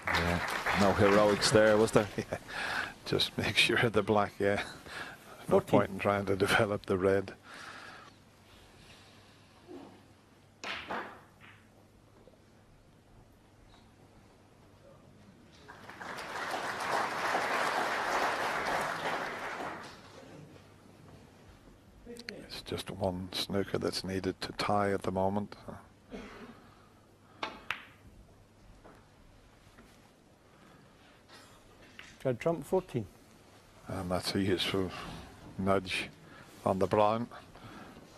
Yeah, no heroics there, was there? Yeah, just make sure the black, yeah. No 14. point in trying to develop the red. It's just one snooker that's needed to tie at the moment. Judd Trump, 14. And that's a useful nudge on the brown.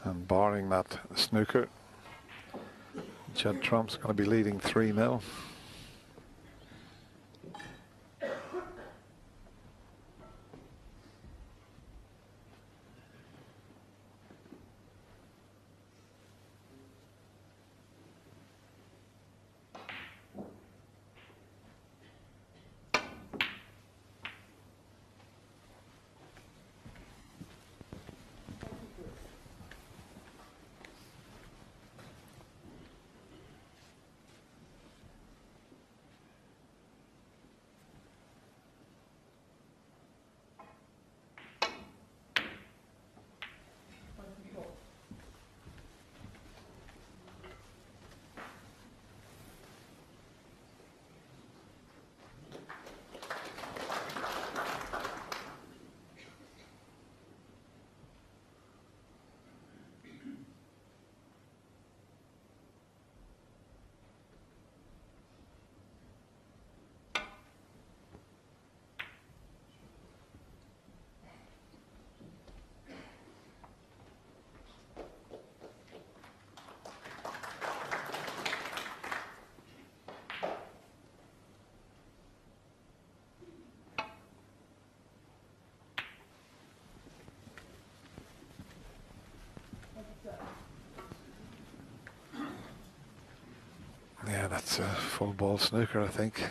And barring that snooker, Judd Trump's going to be leading 3-0. that's a full ball snooker, I think.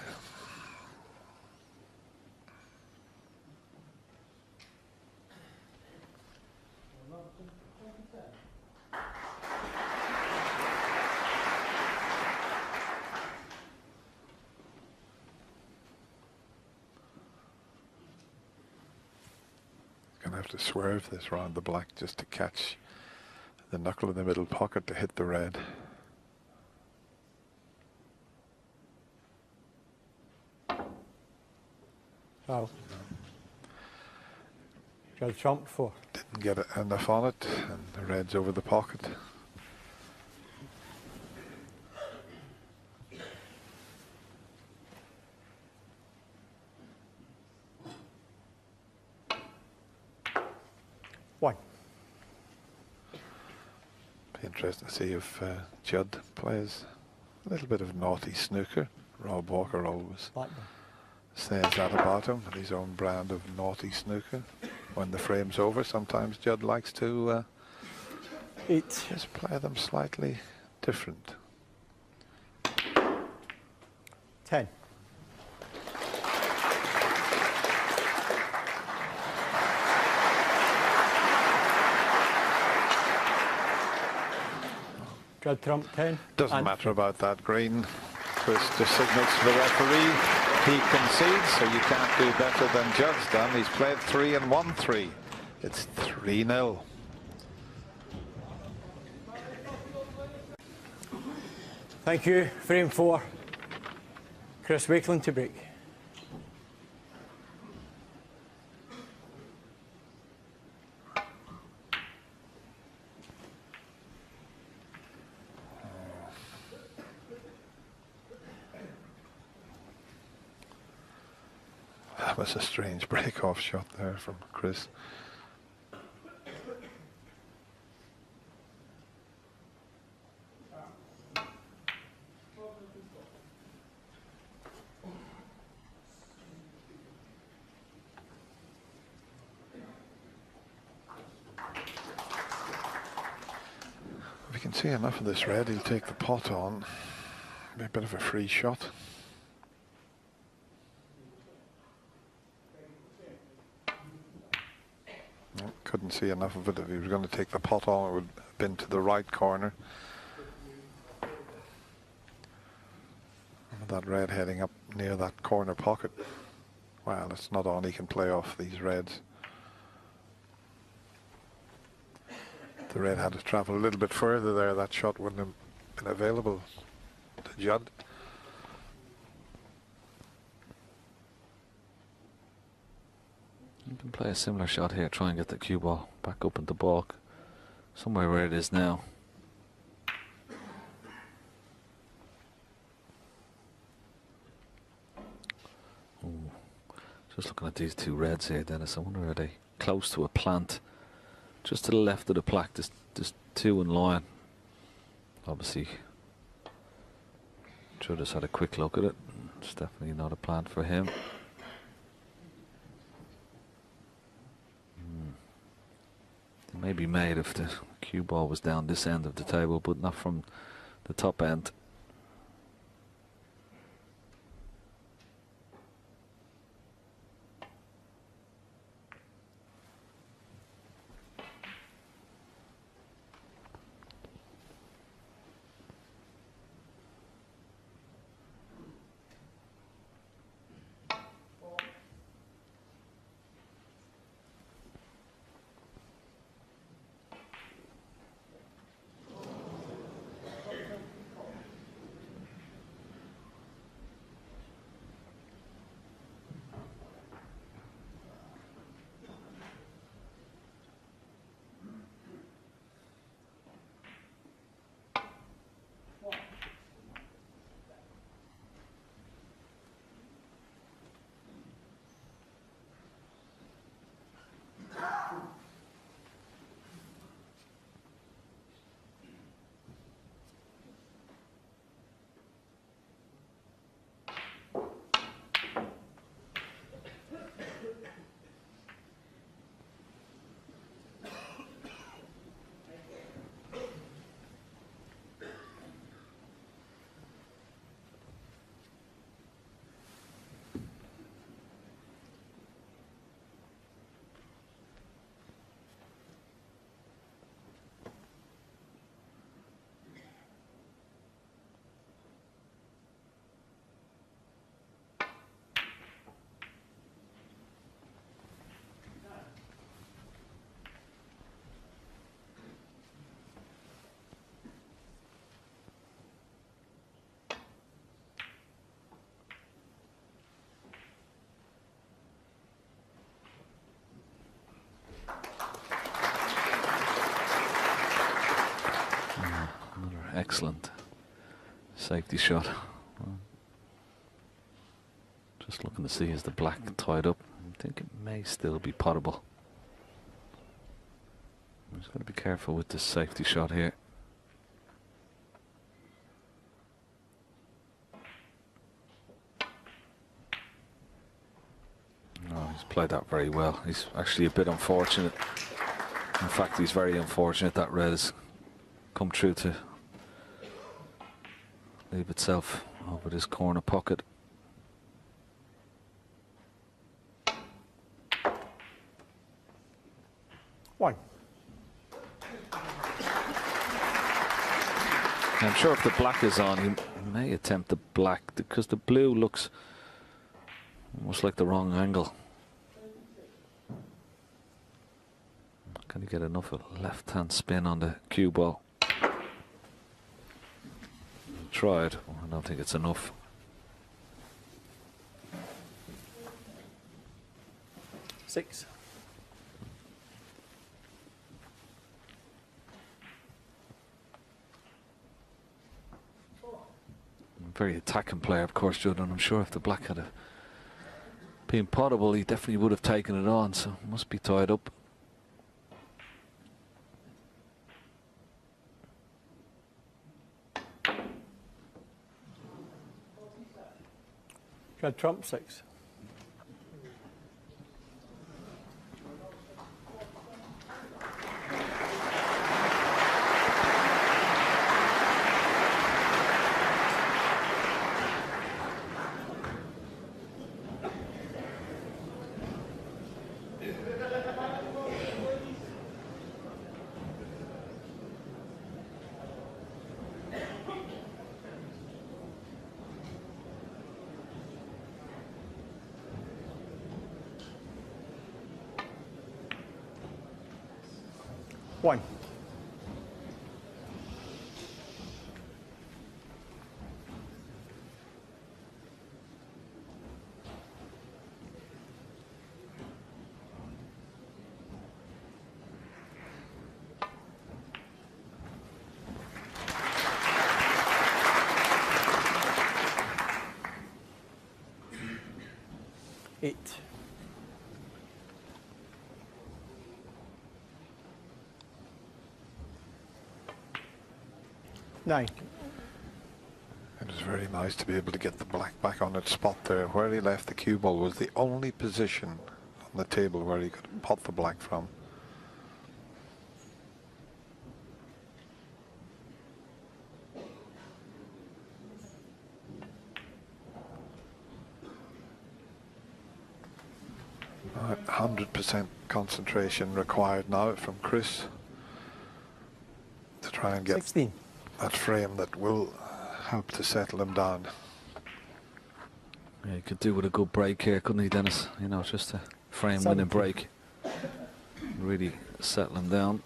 Gonna have to swerve this round the black just to catch the knuckle in the middle pocket to hit the red. Foul. Judd trump 4. Didn't get enough on it, and the red's over the pocket. One. Be interesting to see if Judd plays a little bit of naughty snooker. Rob Walker always Blackburn. says that about him, his own brand of naughty snooker. When the frame's over, sometimes Judd likes to 8. just play them slightly different. 10. Judd trump 10. Doesn't and matter about that green. Chris just signals to the referee. He concedes, so you can't do better than Judd's done. He's played 3 and won 3. It's 3-0. Thank you. Frame 4. Chris Wakelin to break. That was a strange break-off shot there from Chris. If we can see enough of this red, he'll take the pot on. Be a bit of a free shot. Couldn't see enough of it. If he was going to take the pot on, it would have been to the right corner. And that red heading up near that corner pocket. Well, it's not on. He can play off these reds. The red had to travel a little bit further there. That shot wouldn't have been available to Judd. You can play a similar shot here, try and get the cue ball back up in the balk, somewhere where it is now. Ooh. Just looking at these two reds here, Dennis, I wonder are they close to a plant just to the left of the plaque, just two in line. Obviously Judd has had a quick look at it. It's definitely not a plant for him. May be made if the cue ball was down this end of the table, but not from the top end. excellent safety shot. Just looking to see, is the black tied up? I think it may still be potable. I'm just going to be careful with this safety shot here. No, he's played that very well. He's actually a bit unfortunate. In fact, he's very unfortunate that red has come through to leave itself over this corner pocket. One. I'm sure if the black is on, he may attempt the black, because the blue looks almost like the wrong angle. Can he get enough of a left-hand spin on the cue ball? Tried. Well, I don't think it's enough. Six. Very attacking player, of course, Judd, and I'm sure if the black had been potable, he definitely would have taken it on, so it must be tied up. Judd trump 6. One. Eight. Nine. It was very nice to be able to get the black back on its spot there. Where he left the cue ball was the only position on the table where he could pot the black from. Right, 100% concentration required now from Chris to try and get 16. that frame that will help to settle him down. Yeah, he could do with a good break here, couldn't he, Dennis? You know, just a frame winning break. Really settle him down.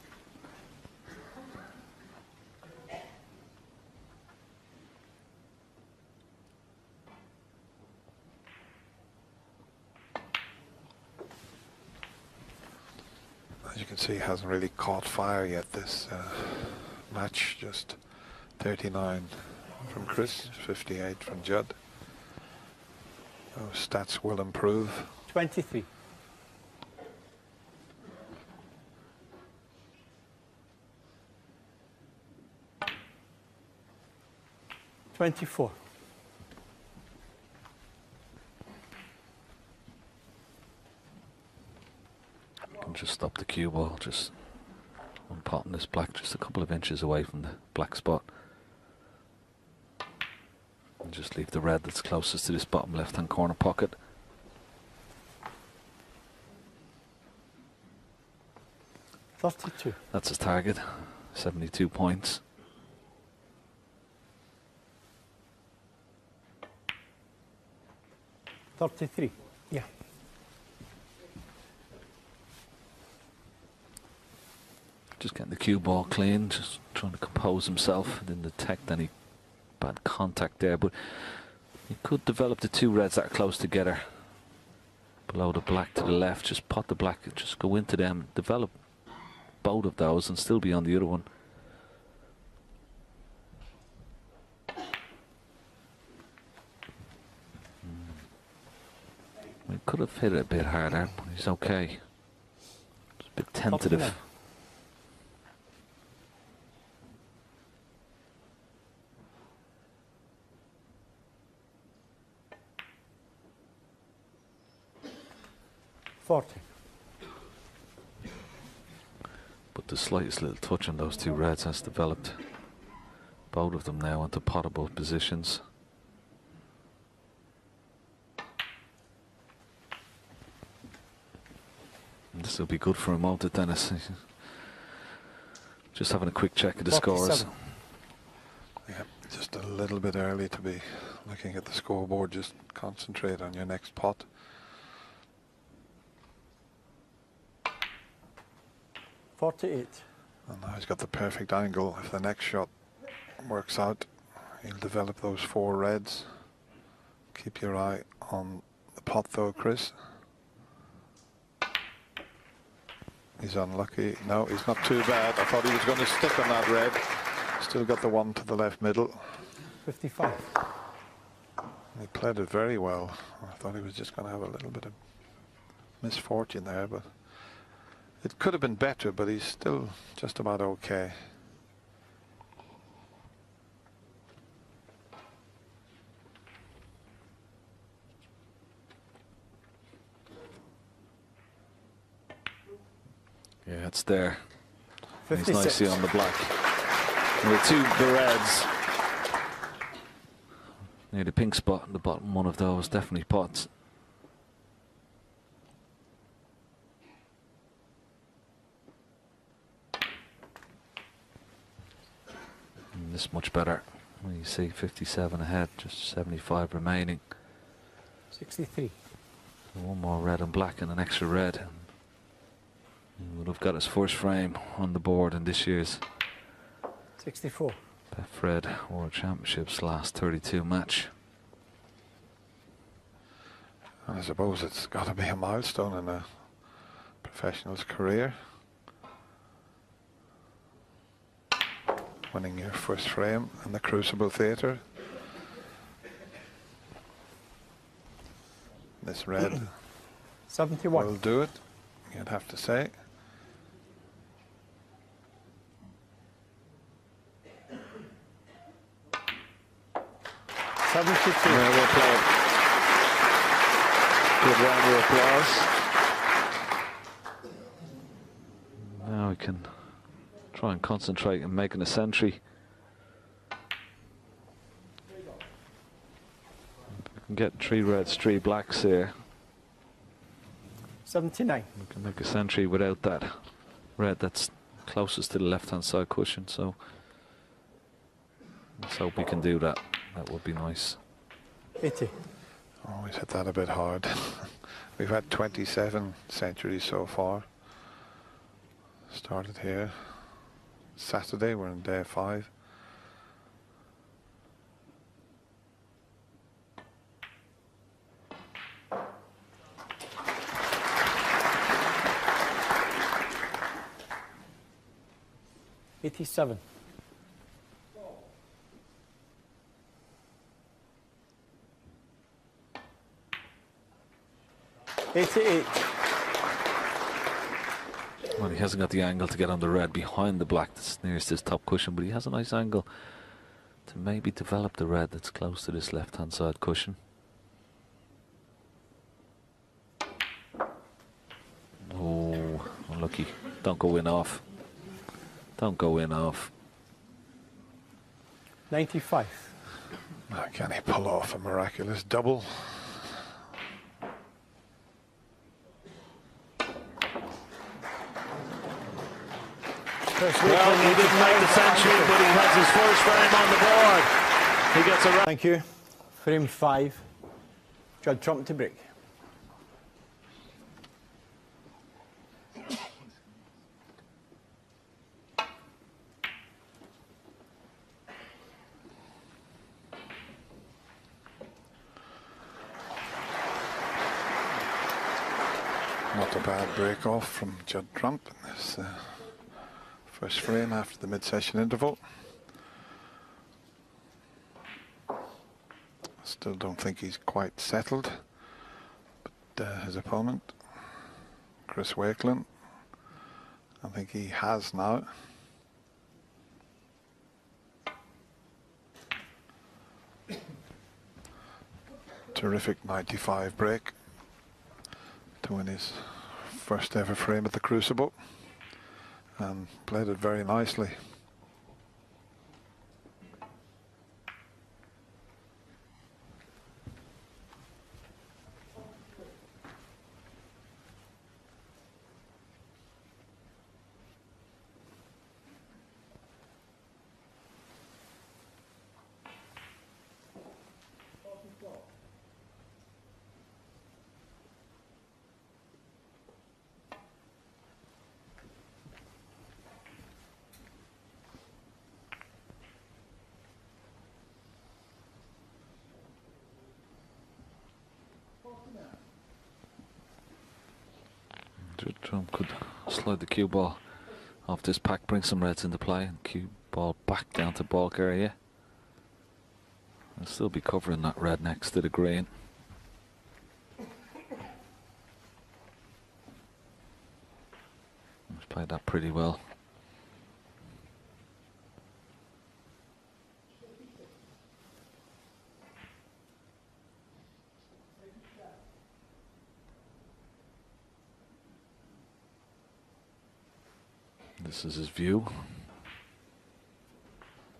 As you can see, he hasn't really caught fire yet this match. Just 39 from Chris, 58 from Judd. Those stats will improve. 23. $24. Can just stop the cue ball, just on potting this black just a couple of inches away from the black spot. And just leave the red that's closest to this bottom left-hand corner pocket. $32. That's his target, 72 points. $33. Yeah. Just getting the cue ball clean, just trying to compose himself. Didn't detect any bad contact there, but he could develop the two reds that are close together. Below the black to the left, just pot the black, just go into them, develop both of those and still be on the other one. He could have hit it a bit harder, but he's okay. It's a bit tentative. 40. But the slightest little touch on those two reds has developed both of them now into potable positions. And this will be good for him, won't it, Dennis? Just having a quick check of the 47. scores. Yeah, just a little bit early to be looking at the scoreboard. Just concentrate on your next pot. 48. And now he's got the perfect angle. If the next shot works out, he'll develop those 4 reds. Keep your eye on the pot though, Chris. He's unlucky. No, he's not too bad. I thought he was going to stick on that red. Still got the one to the left middle. 55. He played it very well. I thought he was just going to have a little bit of misfortune there, but it could have been better, but he's still just about okay. Yeah, it's there. He's 56. nicely on the black. And with the reds. Near the pink spot in the bottom one of those, definitely pots. And this much better. When you see 57 ahead, just 75 remaining. 63. One more red and black and an extra red. He would have got his first frame on the board in this year's 64. Fred World Championships last 32 match. I suppose it's got to be a milestone in a professional's career. Winning your first frame in the Crucible Theatre. This red 71. will do it, you'd have to say. Yeah, well played. Good round of applause. Now we can try and concentrate on making a century. We can get 3 reds, 3 blacks here. 79. We can make a century without that red that's closest to the left-hand side cushion. So let's hope we can do that. That would be nice. 80. Always hit that a bit hard. We've had 27 centuries so far. Started here Saturday, we're in day 5. '87. '88. Well, he hasn't got the angle to get on the red behind the black that's nearest his top cushion, but he has a nice angle to maybe develop the red that's close to this left-hand side cushion. Oh, unlucky. Don't go in off. Don't go in off. 95. Now can he pull off a miraculous double? Well, he didn't make the century, but he has his first frame on the board. He gets a Thank you. Frame 5. Judd Trump to break. Not a bad break off from Judd Trump in this first frame after the mid-session interval. Still don't think he's quite settled, but his opponent, Chris Wakelin. I think he has now. Terrific 95 break to win his first ever frame at the Crucible, and played it very nicely. Judd could slide the cue ball off this pack, bring some reds into play, and cue ball back down to balk area. I'll still be covering that red next to the green. He's played that pretty well. This is his view.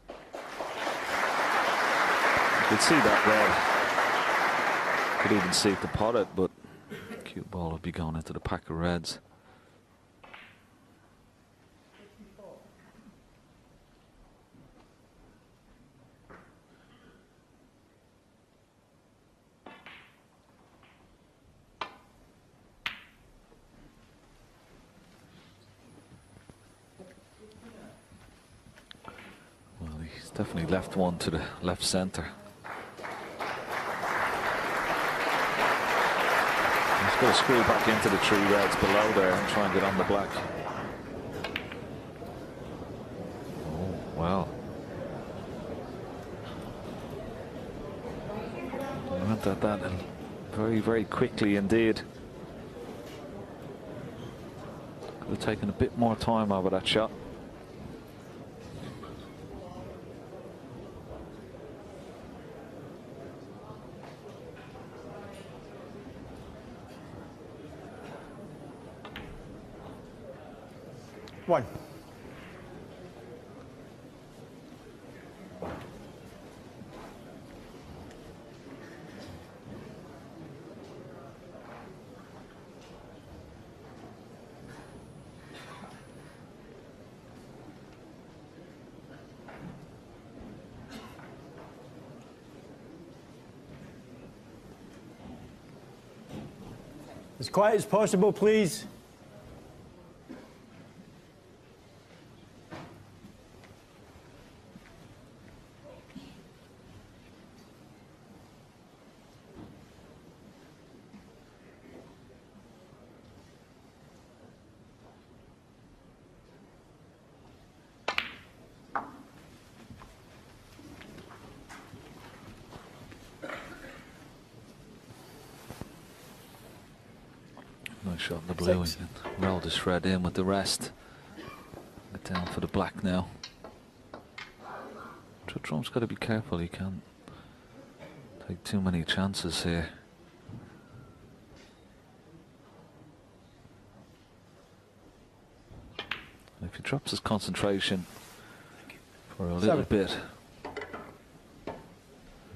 You could see that red. Could even see it to pot it, but cue ball would be going into the pack of reds. He's definitely left one to the left centre. He's got to screw back into the three reds below there and try and get on the black. Oh, wow. He went at that very, very quickly indeed. Could have taken a bit more time over that shot. One. As quiet as possible, please. Nice shot in the blue. He can roll the shred in with the rest. Get down for the black now. Judd's got to be careful. He can't take too many chances here. If he drops his concentration for a little bit, it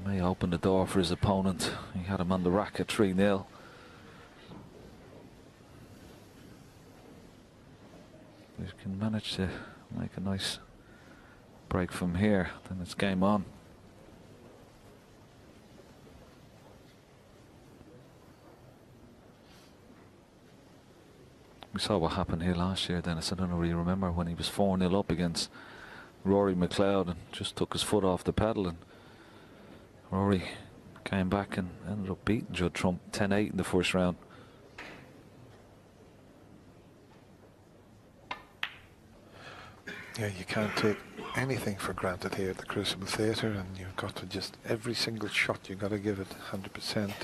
may open the door for his opponent. He had him on the rack at 3-0. If he can manage to make a nice break from here, then it's game on. We saw what happened here last year, Dennis. I don't know if you remember when he was 4-0 up against Rory McLeod and just took his foot off the pedal, and Rory came back and ended up beating Judd Trump 10-8 in the first round. Yeah, you can't take anything for granted here at the Crucible Theatre, and you've got to just, every single shot you've got to give it 100%, and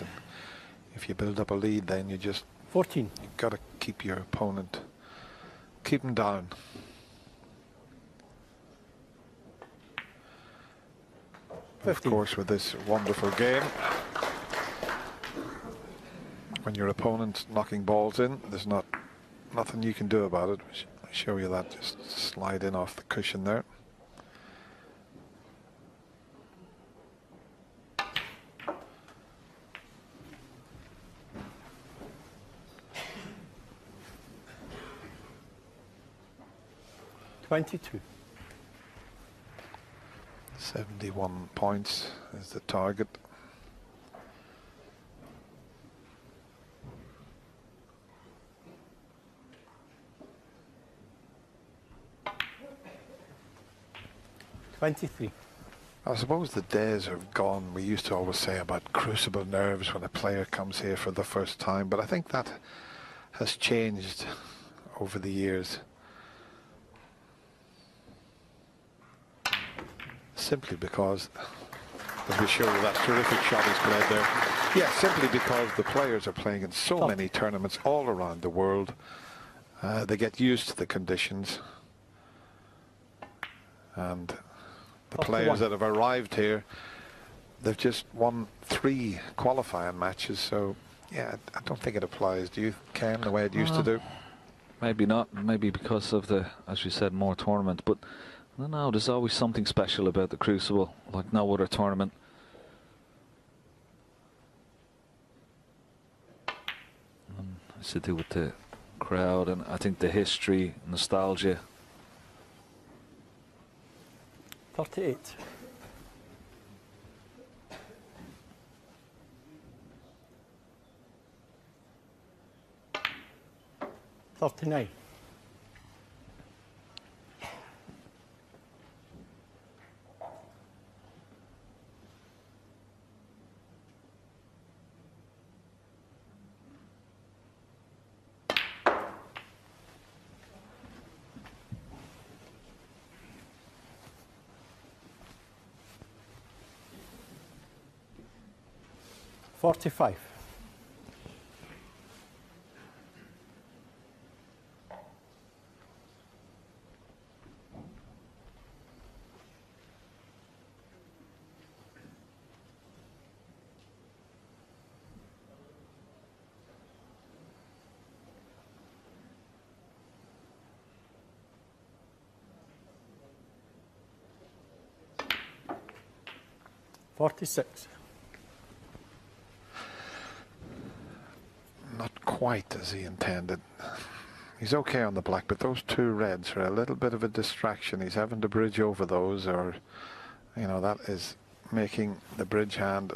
If you build up a lead, then you've 14. got to keep your opponent, keep him down. Of course, with this wonderful game, when your opponent's knocking balls in, there's nothing you can do about it. I'll show you that. Just slide in off the cushion there. $22. 71 points is the target. $23. I suppose the days are gone. We used to always say about crucible nerves when a player comes here for the first time, but I think that has changed over the years. Simply because, as we show you that terrific shot he's played there. Yeah, simply because the players are playing in so many tournaments all around the world. They get used to the conditions. And the players that have arrived here, they've just won 3 qualifying matches. So, yeah, I don't think it applies. Do you, Ken, the way it used to do? Maybe not. Maybe because of the, as you said, more tournament. But I don't know, there's always something special about the Crucible, like no other tournament. It's to do with the crowd and I think the history, nostalgia. 38. $39. $45. $46. Not quite as he intended. He's okay on the black, but those 2 reds are a little bit of a distraction. He's having to bridge over those, or, you know, that is making the bridge hand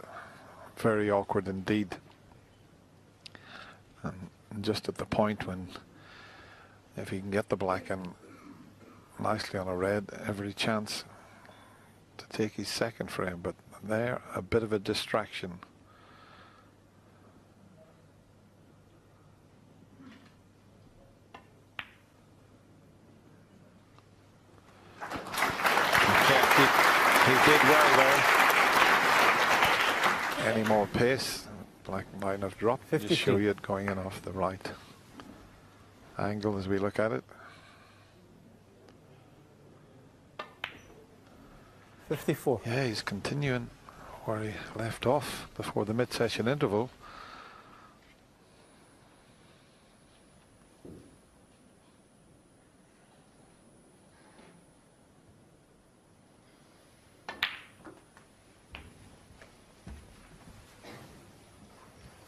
very awkward indeed. And just at the point when, if he can get the black and nicely on a red, every chance to take his second frame, but there, a bit of a distraction. He did well there. Any more pace, black might have dropped. 52. Just show you it going in off the right angle as we look at it. 54. Yeah, he's continuing where he left off before the mid-session interval.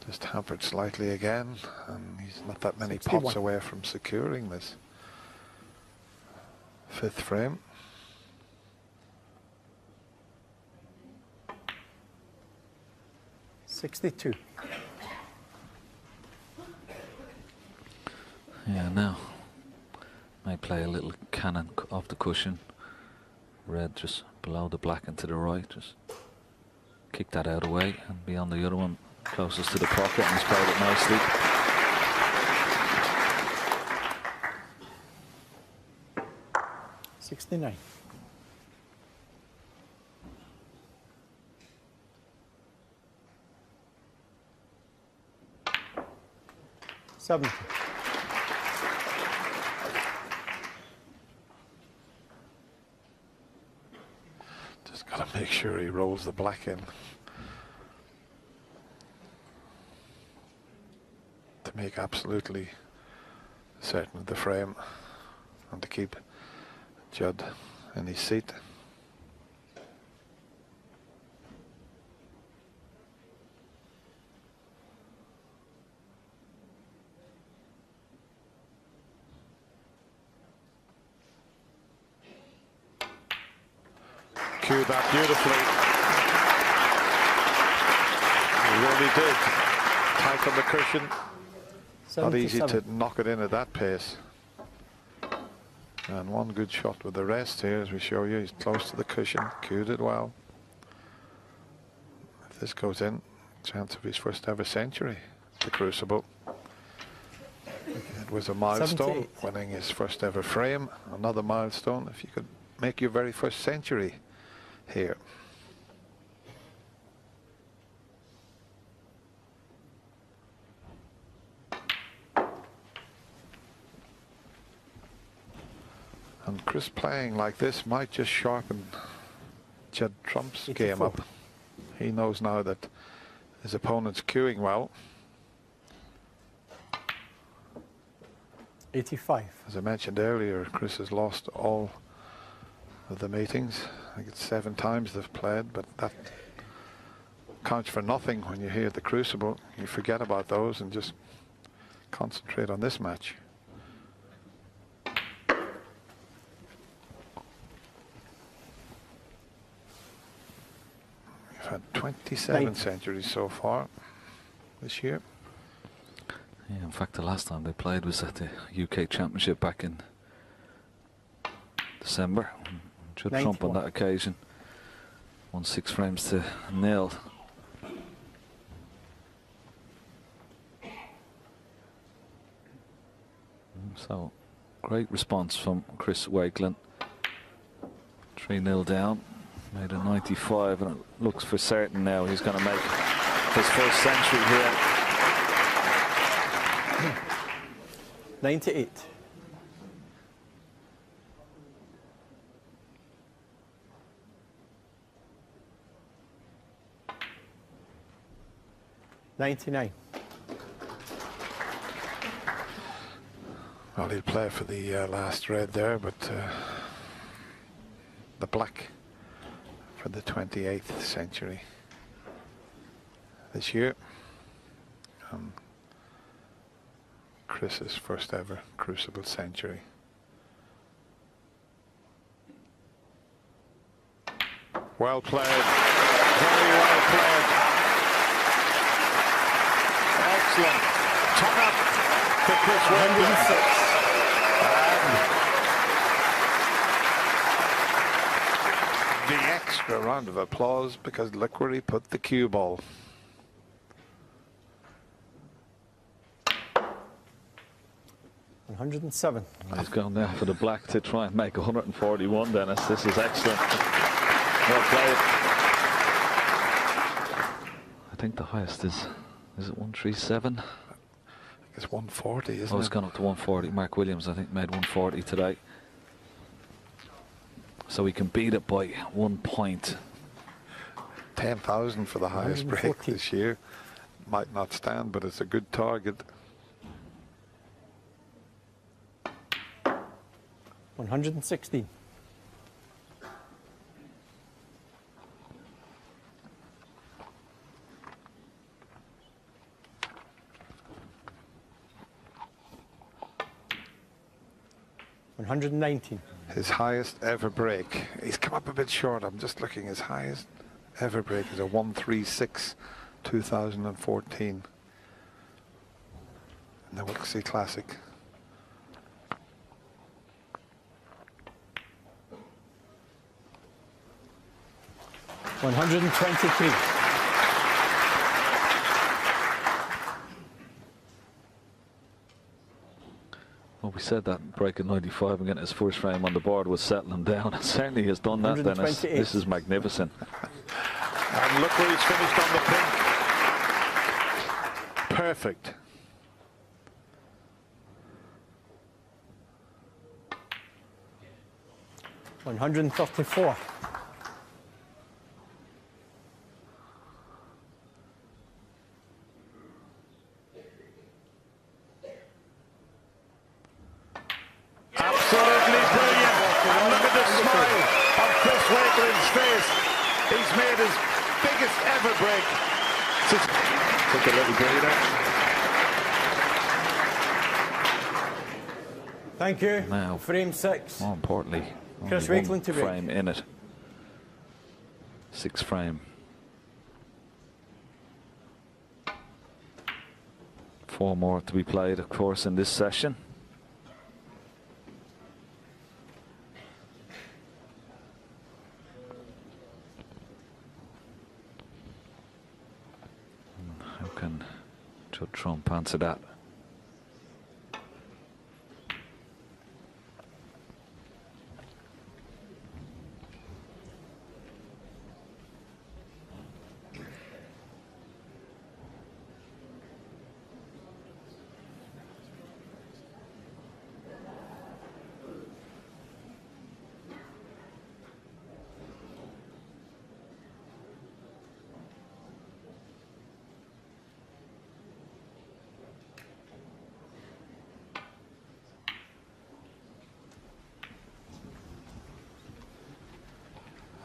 Just hampered slightly again, and he's not that many 61. pots away from securing this 5th frame. $62. Yeah, now may play a little cannon off the cushion. Red just below the black and to the right. Just kick that out away and be on the other one closest to the pocket, and he's played it nicely. $69. 70. Just got to make sure he rolls the black in to make absolutely certain of the frame and to keep Judd in his seat. Cued that beautifully. He really did. Tight on the cushion. Not easy to knock it in at that pace. And one good shot with the rest here, as we show you. He's close to the cushion, cued it well. If this goes in, chance of his first ever century, the Crucible. It was a milestone, 78. winning his first ever frame. Another milestone if you could make your very first century here. And Chris playing like this might just sharpen Judd Trump's 84. game up. He knows now that his opponent's queuing well. 85. As I mentioned earlier, Chris has lost all of the meetings. I think it's 7 times they've played, but that counts for nothing when you hear the Crucible. You forget about those and just concentrate on this match. We've had 27 centuries so far this year. Yeah, in fact, the last time they played was at the UK Championship back in December. Judd Trump on that occasion won 6 frames to 0. So, great response from Chris Wakelin. 3-0 down, made a 95, and it looks for certain now he's going to make his first century here. 98. Well, he'll play for the last red there, but the black for the 28th century this year. Chris's first ever Crucible century. Well played. Very well played. Excellent. Turn up to Chris Wakelin. The extra round of applause because look where he put the cue ball. $107. He's going now for the black to try and make 141, Dennis. This is excellent. Well played. I think the highest is it 137? I think it's 140, isn't it? Oh, it's gone up to 140. Mark Williams, I think, made 140 today. So he can beat it by 1 point. 10,000 for the highest break this year. Might not stand, but it's a good target. 116. $119. His highest ever break. He's come up a bit short. I'm just looking. His highest ever break is a 136, 2014 in the Wakelin Classic. $123. Well, we said that breaking 95 and getting his first frame on the board was settling down. It certainly has done that, Dennis. This is magnificent. And look where he's finished on the pink. Perfect. 134. Absolutely brilliant. And look at the smile on Chris Wakelin's face. He's made his biggest ever break. Took a little breather. Thank you. Now, frame 6. more importantly, Chris only one Wakelin to break. frame in it. 6 frame. 4 more to be played, of course, in this session. How can Judd Trump answer that?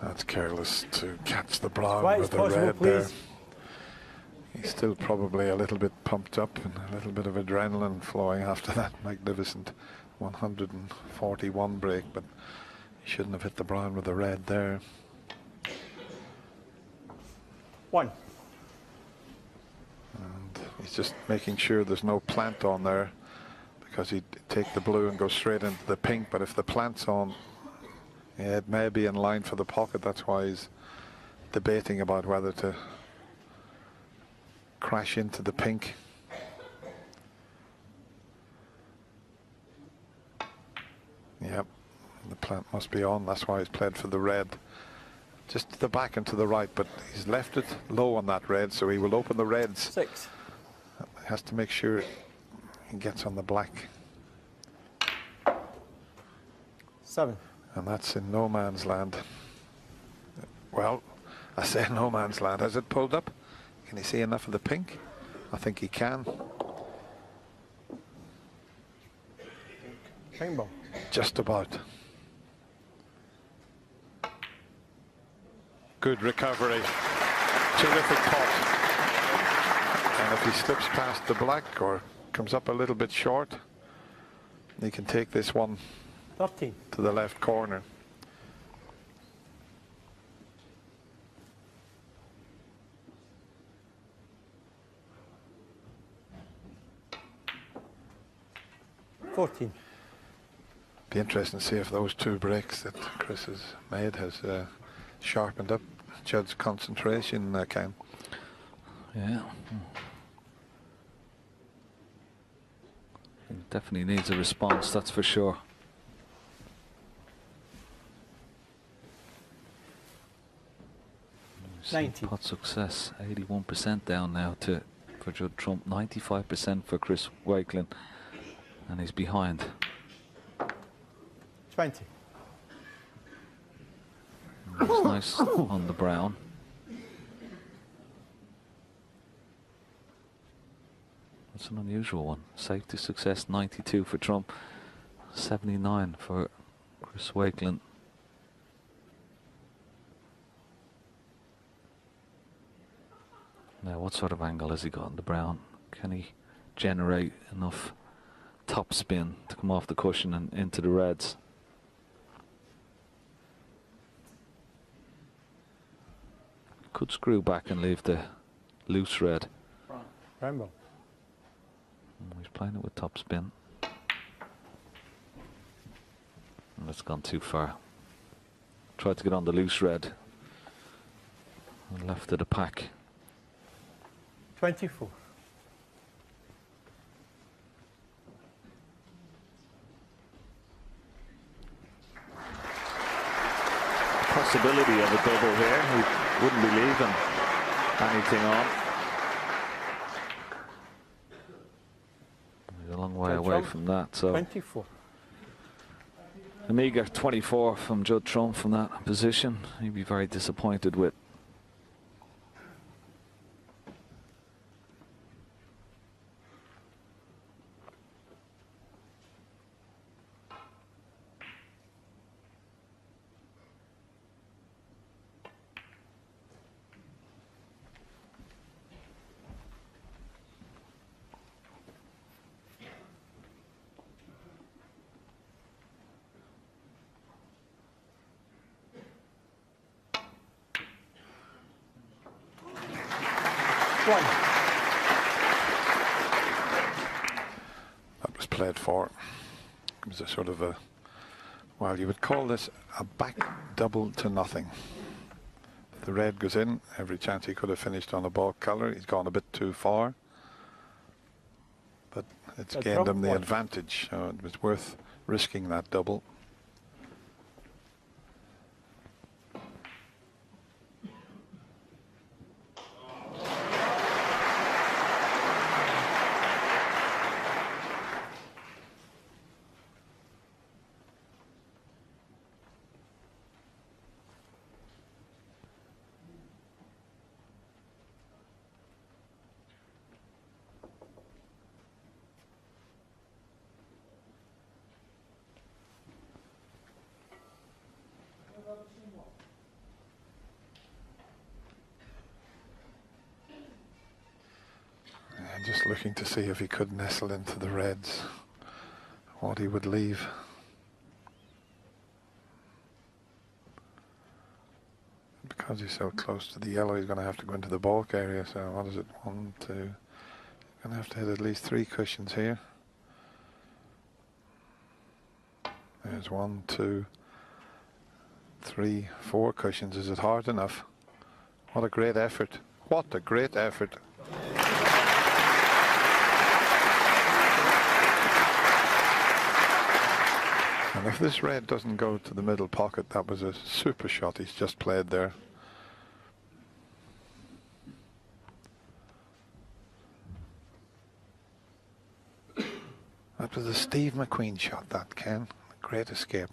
That's careless to catch the brown Quiet with as the possible, red there. please. He's still probably a little bit pumped up and a little bit of adrenaline flowing after that magnificent 141 break, but he shouldn't have hit the brown with the red there. 1. And he's just making sure there's no plant on there, because he'd take the blue and go straight into the pink, but if the plant's on, yeah, it may be in line for the pocket. That's why he's debating about whether to crash into the pink. Yep, the plant must be on. That's why he's played for the red. Just to the back and to the right, but he's left it low on that red, so he will open the reds. 6. He has to make sure he gets on the black. 7. And that's in no man's land. Well, I say no man's land. Has it pulled up? Can you see enough of the pink? I think he can. Rainbow. Just about. Good recovery. Terrific pot. And if he slips past the black or comes up a little bit short, he can take this one 13. to the left corner. Be interesting to see if those 2 breaks that Chris has made has sharpened up Judd's concentration, Cam. Yeah. He definitely needs a response, that's for sure. Pot success, 81% down now for Judd Trump, 95% for Chris Wakelin, and he's behind. 20. It's nice on the brown. That's an unusual one. Safety success, 92 for Trump, 79 for Chris Wakelin. Now, what sort of angle has he got on the brown? Can he generate enough top spin to come off the cushion and into the reds? Could screw back and leave the loose red. Rainbow. He's playing it with top spin. And it's gone too far. Tried to get on the loose red and left it a pack. 24. Possibility of a double here. He wouldn't be leaving anything on. He's a long way away from that. So 24. A meagre 24 from Judd Trump from that position. He'd be very disappointed with. That was played for. It was a sort of a, well, you would call this a back double to nothing. If the red goes in, every chance he could have finished on a ball colour. He's gone a bit too far, but it's gained him the advantage, so it was worth risking that double. Just looking to see if he could nestle into the reds, what he would leave. Because he's so close to the yellow, he's going to have to go into the balk area. So what is it? 1, 2. He's going to have to hit at least 3 cushions here. There's 1, 2, 3, 4 cushions. Is it hard enough? What a great effort. What a great effort. And if this red doesn't go to the middle pocket, that was a super shot he's just played there. That was a Steve McQueen shot, that, Ken. A great escape.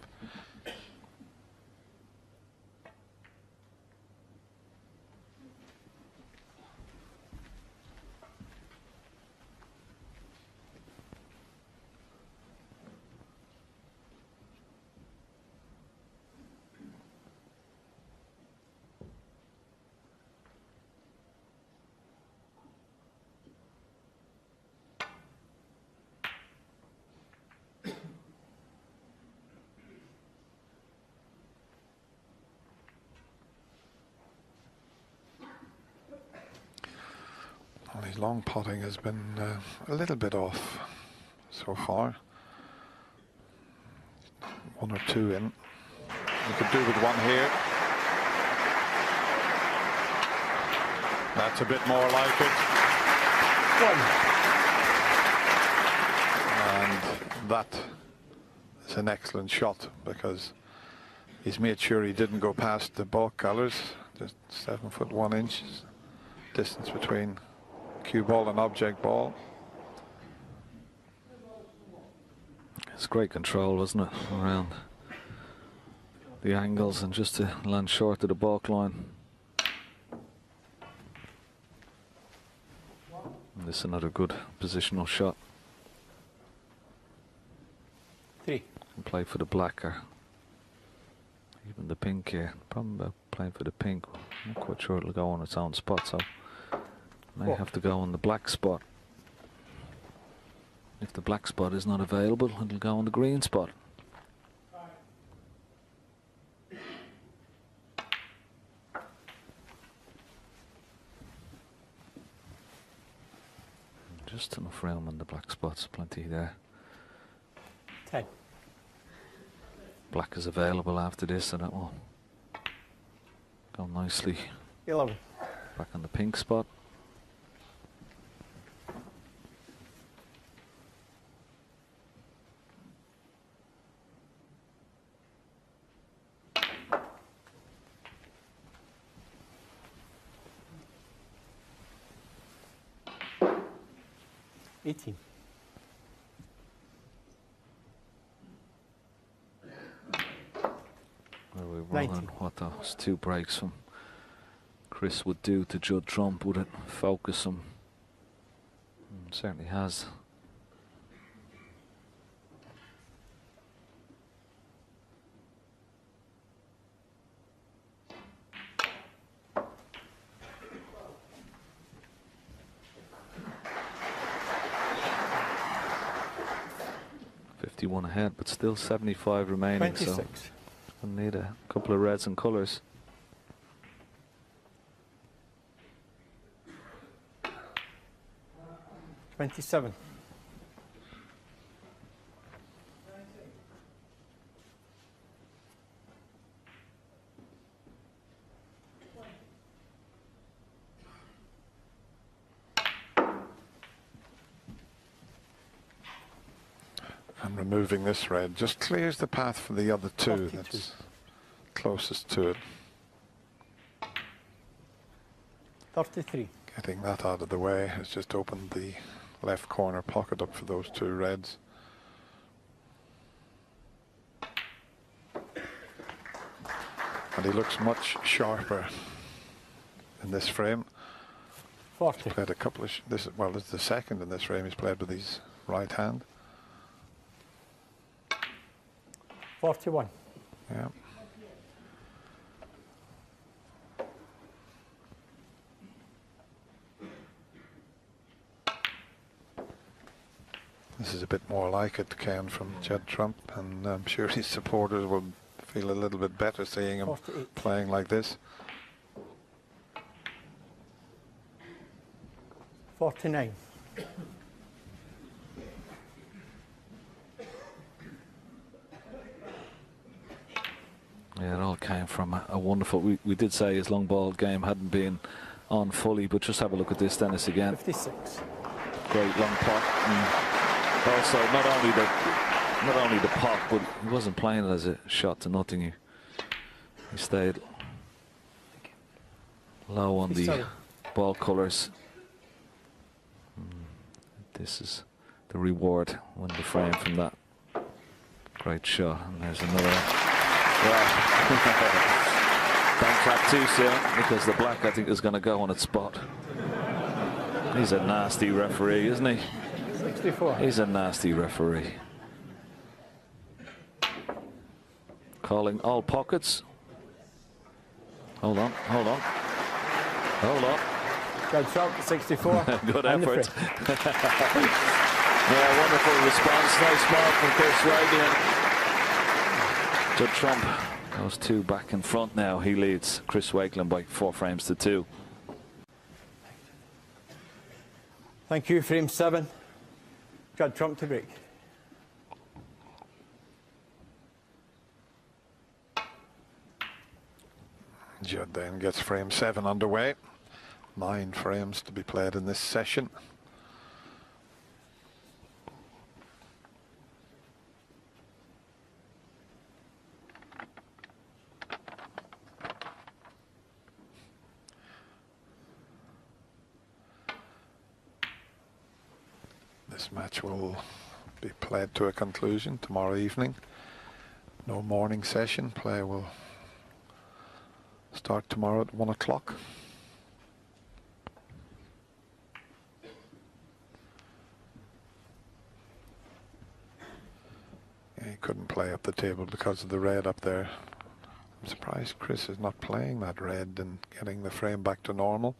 His long potting has been a little bit off so far. 1 or 2 in. You could do with 1 here. That's a bit more like it. 1. And that is an excellent shot because he's made sure he didn't go past the balk colours. Just 7 foot 1 inch distance between cue ball and object ball. It's great control, wasn't it, around the angles and just to land short of the balk line. And this is another good positional shot. 3. And play for the black or even the pink here. Problem about playing for the pink, I'm not quite sure it'll go on its own spot, so may have to go on the black spot. If the black spot is not available, it'll go on the green spot. Just enough room on the black spots, plenty there. 10. Black is available after this, and that will go nicely 11. back on the pink spot. 19. What those 2 breaks from Chris would do to Judd Trump, would it focus him? Certainly has. Ahead, but still 75 remaining. 26. So we'll need a couple of reds and colours. $27. And removing this red just clears the path for the other 2 42. that's closest to it. 33. Getting that out of the way has just opened the left corner pocket up for those 2 reds. And he looks much sharper in this frame. 40. Played a couple of this is the second in this frame he's played with his right hand. 41. Yeah. This is a bit more like it, Ken, from Judd Trump, and I'm sure his supporters will feel a little bit better seeing him 48. playing like this. 49. Yeah, it all came from a wonderful. We did say his long ball game hadn't been on fully, but just have a look at this, Dennis, again. 56. Great long pot. And also, not only the pot, but he wasn't playing it as a shot to nothing. He stayed low on the ball colours. This is the reward when the frame from that great shot. And there's another. Well, don't clap too soon, because the black, I think, is going to go on its spot. He's a nasty referee, isn't he? 64. He's a nasty referee. Calling all pockets. Hold on, hold on. Hold on. Judd Trump, 64. Good effort. Yeah, wonderful response. Nice mark from Chris Wakelin. Judd Trump, those 2 back in front now. He leads Chris Wakelin by 4 frames to 2. Thank you. Frame 7. Judd Trump to break. Judd then gets frame 7 underway. 9 frames to be played in this session. This match will be played to a conclusion tomorrow evening. No morning session. Play will start tomorrow at 1 o'clock. Yeah, he couldn't play up the table because of the red up there. I'm surprised Chris is not playing that red and getting the frame back to normal.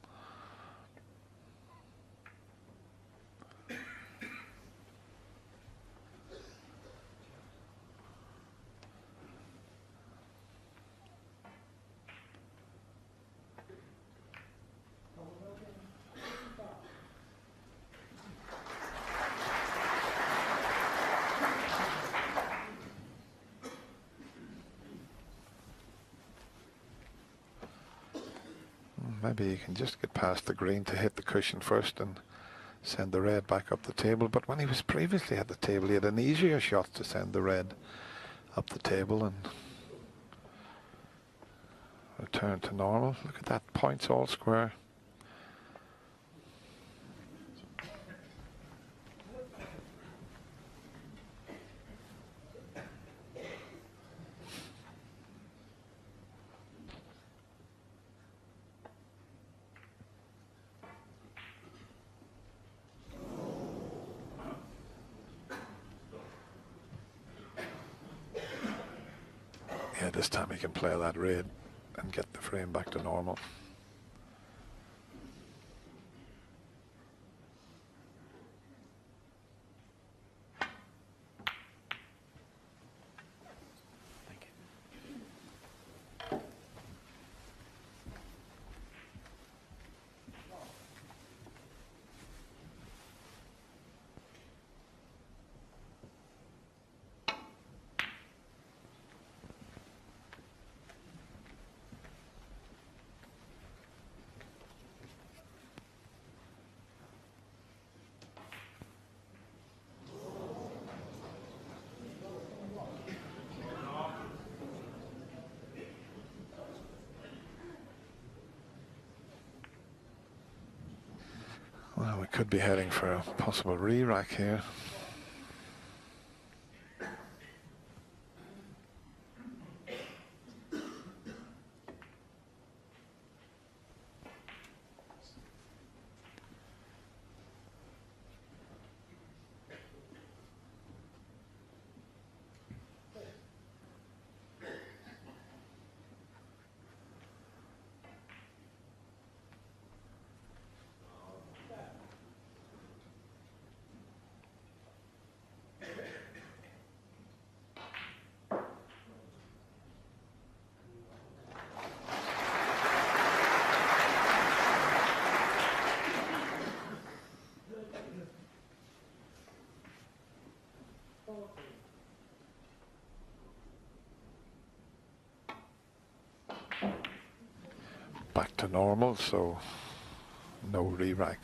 Maybe you can just get past the green to hit the cushion first and send the red back up the table. But when he was previously at the table, he had an easier shot to send the red up the table and return to normal. Look at that, points all square. Okay, this time he can play that raid and get the frame back to normal. Well, we could be heading for a possible re-rack here. Back to normal, so no re-rack.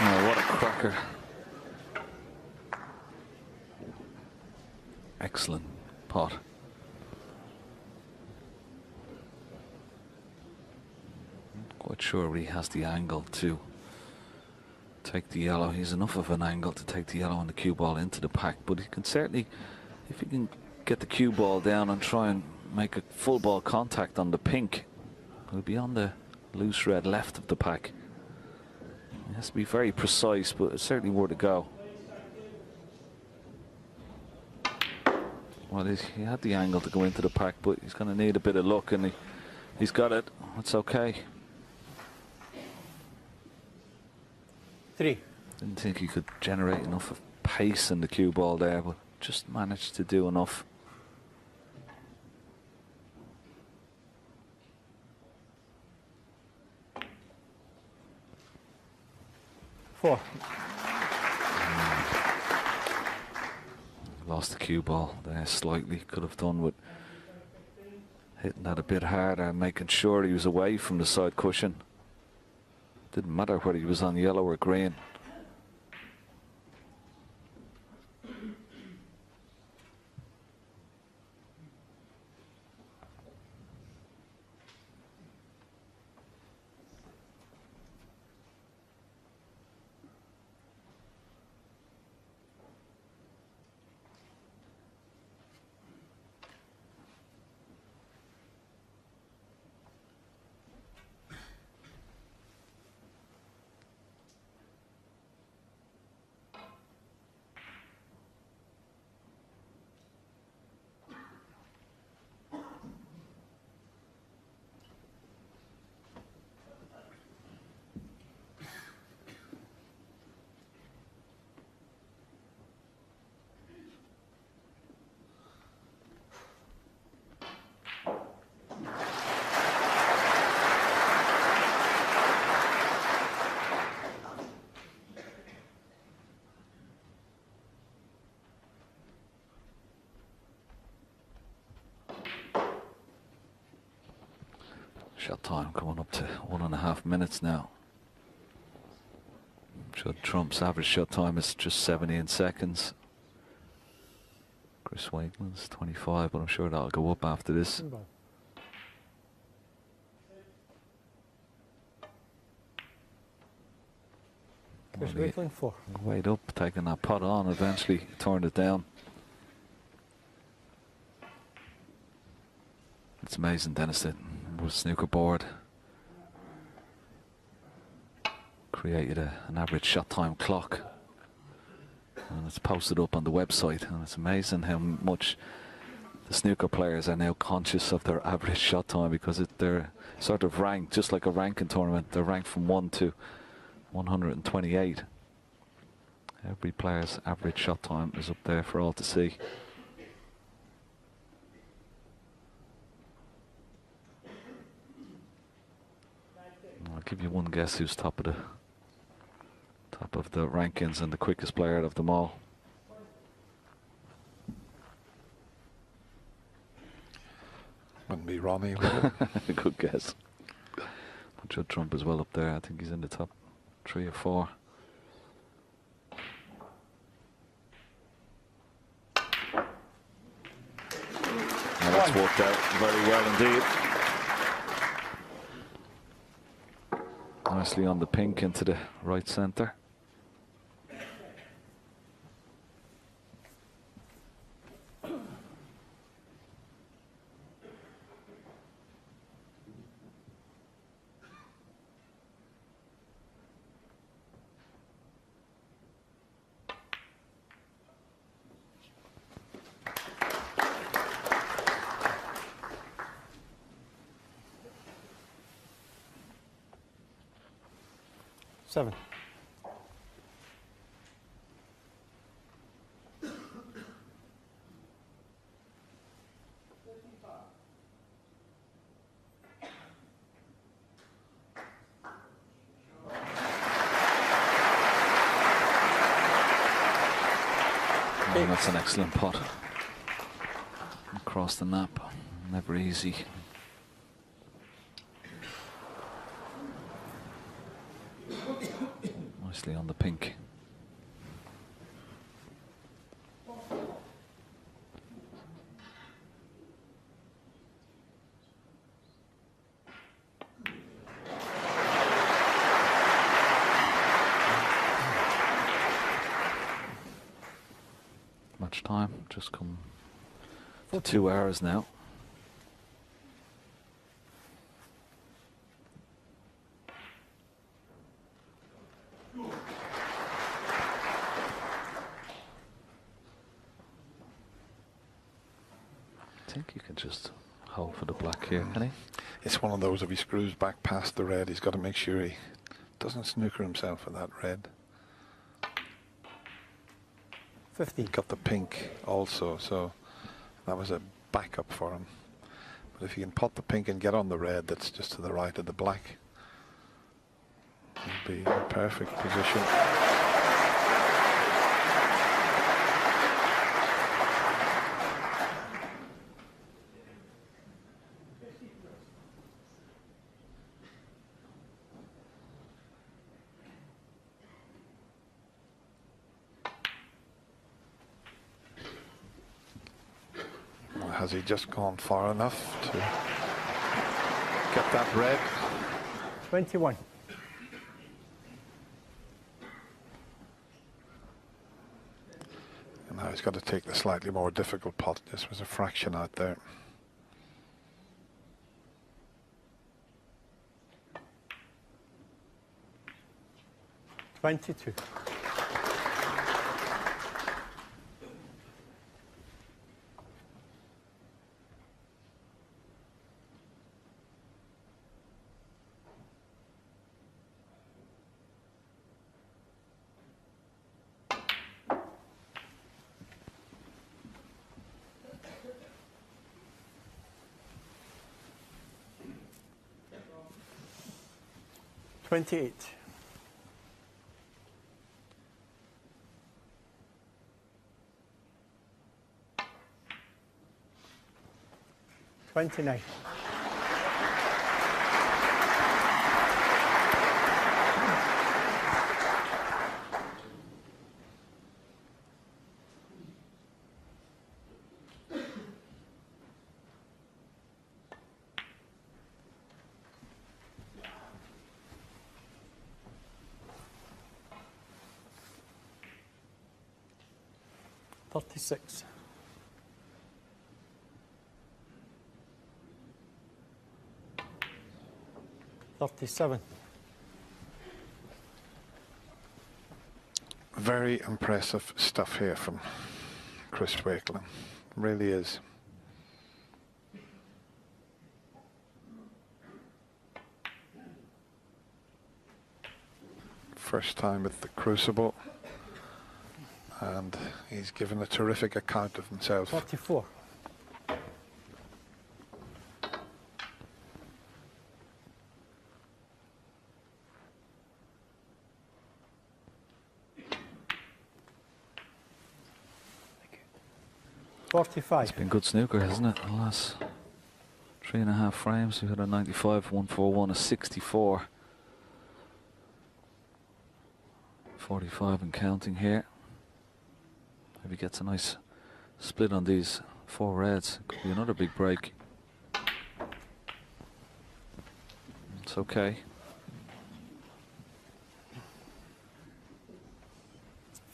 Oh, what a cracker. Excellent pot. Quite sure he has the angle to take the yellow. He's enough of an angle to take the yellow and the cue ball into the pack, but he can certainly, if he can get the cue ball down and try and make a full ball contact on the pink, he'll be on the loose red left of the pack. It has to be very precise, but it's certainly worth a go. Well, he had the angle to go into the pack, but he's going to need a bit of luck, and he's got it. It's okay. 3. Didn't think he could generate enough of pace in the cue ball there, but just managed to do enough. Four. Lost the cue ball there slightly. Could have done with hitting that a bit harder and making sure he was away from the side cushion. Didn't matter whether he was on yellow or green. Shot time coming up to 1.5 minutes now. Judd Trump's average shot time is just 17 seconds. Chris Wakelin's 25, but I'm sure that'll go up after this. Chris Wakelin 4. Weighed up, taking that pot on, eventually turned it down. It's amazing, Dennis, that with snooker board created an average shot time clock, and it's posted up on the website, and it's amazing how much the snooker players are now conscious of their average shot time, because they're sort of ranked, just like a ranking tournament, they're ranked from 1 to 128. Every player's average shot time is up there for all to see. I'll give you one guess who's top of the rankings and the quickest player out of them all. Wouldn't be Ronnie. Good guess. But Judd Trump as well up there. I think he's in the top 3 or 4. And that's worked out very well indeed. Nicely on the pink into the right centre. Seven. Oh, that's an excellent pot. Across the nap. Never easy. Nicely on the pink. Match time, just come to 2 hours now. I think you can just hold for the black here, can he? It's one of those, if he screws back past the red, he's got to make sure he doesn't snooker himself with that red. 15. Got the pink also, so that was a backup for him. But if you can pot the pink and get on the red that's just to the right of the black, it'll be a perfect position. Has he just gone far enough to get that red? 21. And now he's got to take the slightly more difficult pot. This was a fraction out there. $22. $28. $29. 36. $37. Very impressive stuff here from Chris Wakelin. Really is. First time at the Crucible, and he's given a terrific account of himself. 44. It's been good snooker, hasn't it? The last 3.5 frames. We've had a 95, 141, a 64. 45 and counting here. Maybe gets a nice split on these 4 reds. Could be another big break. It's okay.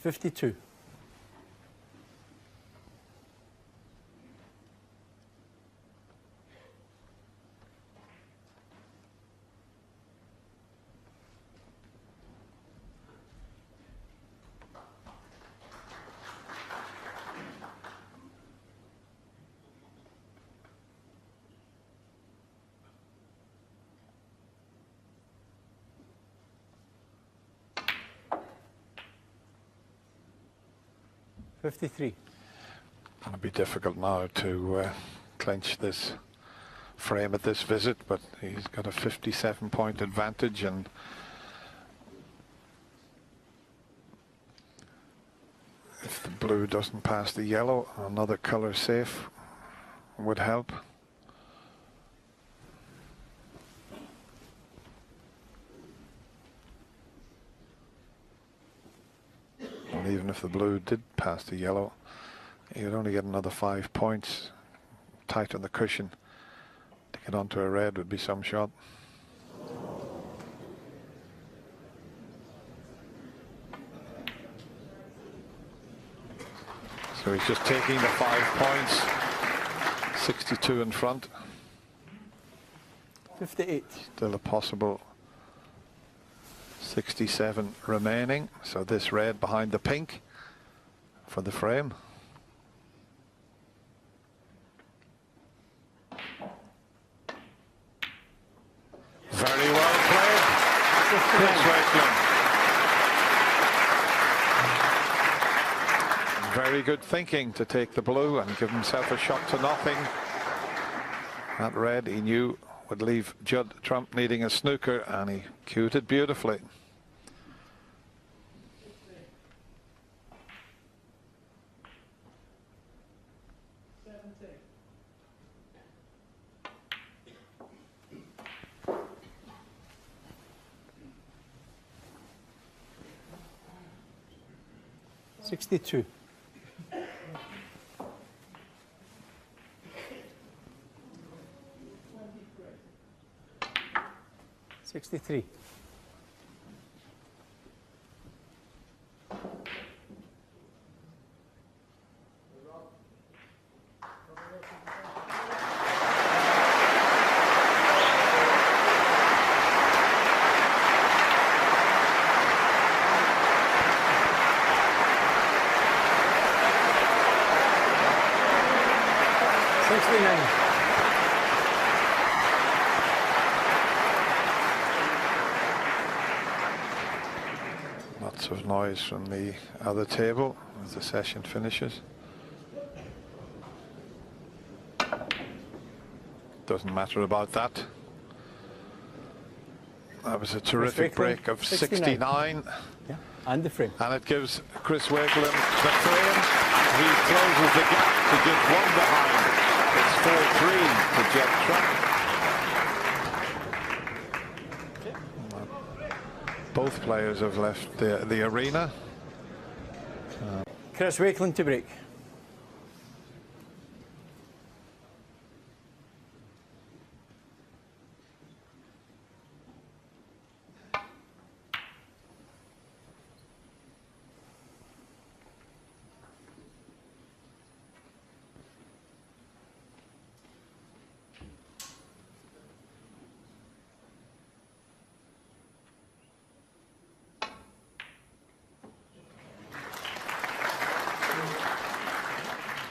52. $53. It'll be difficult now to clinch this frame at this visit, but he's got a 57-point advantage, and if the blue doesn't pass the yellow, another colour safe would help. And even if the blue did pass the yellow, you'd only get another 5 points. Tight on the cushion to get onto a red would be some shot. So he's just taking the 5 points. 62 in front. 58. Still a possible 67 remaining. So this red behind the pink for the frame. Very well played. Chris Wakelin. Very good thinking to take the blue and give himself a shot to nothing. That red he knew would leave Judd Trump needing a snooker, and he cued it beautifully. $62. 63. Lots of noise from the other table as the session finishes. Doesn't matter about that. That was a terrific break of 69. Yeah, and the frame. And it gives Chris Wakelin the frame. He closes the gap to just one behind. It's 4-3 to Judd Trump. Both players have left the arena. Chris Wakelin to break.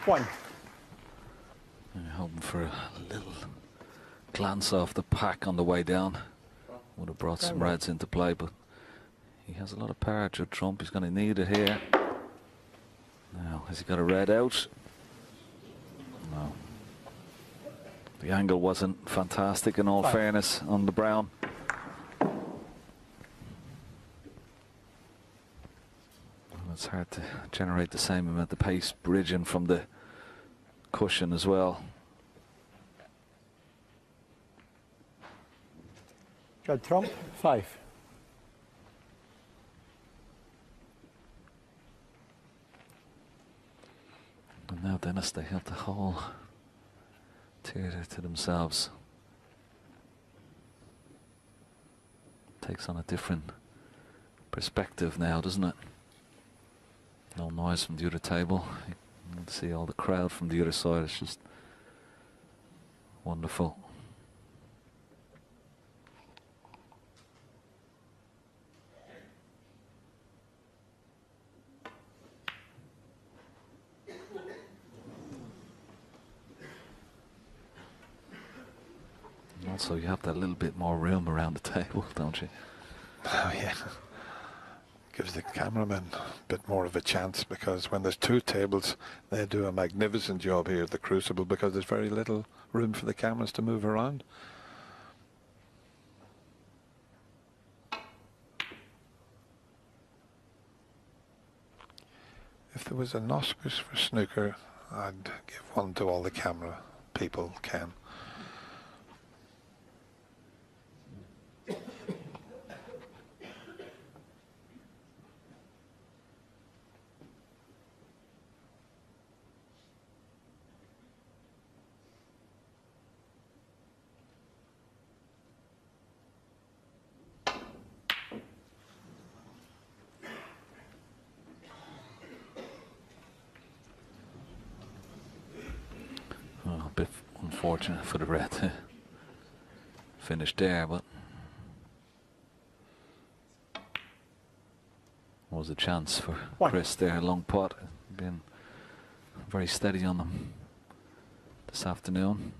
1. And hoping for a little glance off the pack on the way down. Would have brought some reds into play, but he has a lot of power, Judd Trump. He's going to need it here. Now, has he got a red out? No. The angle wasn't fantastic in all fairness on the brown. It's hard to generate the same amount of pace bridging from the cushion as well. Judd Trump, 5. And now Dennis, they have the whole theatre to themselves. Takes on a different perspective now, doesn't it? No noise from the other table. You can see all the crowd from the other side. It's just wonderful. And also, you have that little bit more room around the table, don't you? Oh, yeah. Gives the cameraman a bit more of a chance, because when there's 2 tables, they do a magnificent job here at the Crucible, because there's very little room for the cameras to move around. If there was an Oscars for snooker, I'd give one to all the camera people, Ken. A bit unfortunate for the red to finish there, but was a chance for Chris there. Long putt, been very steady on them this afternoon.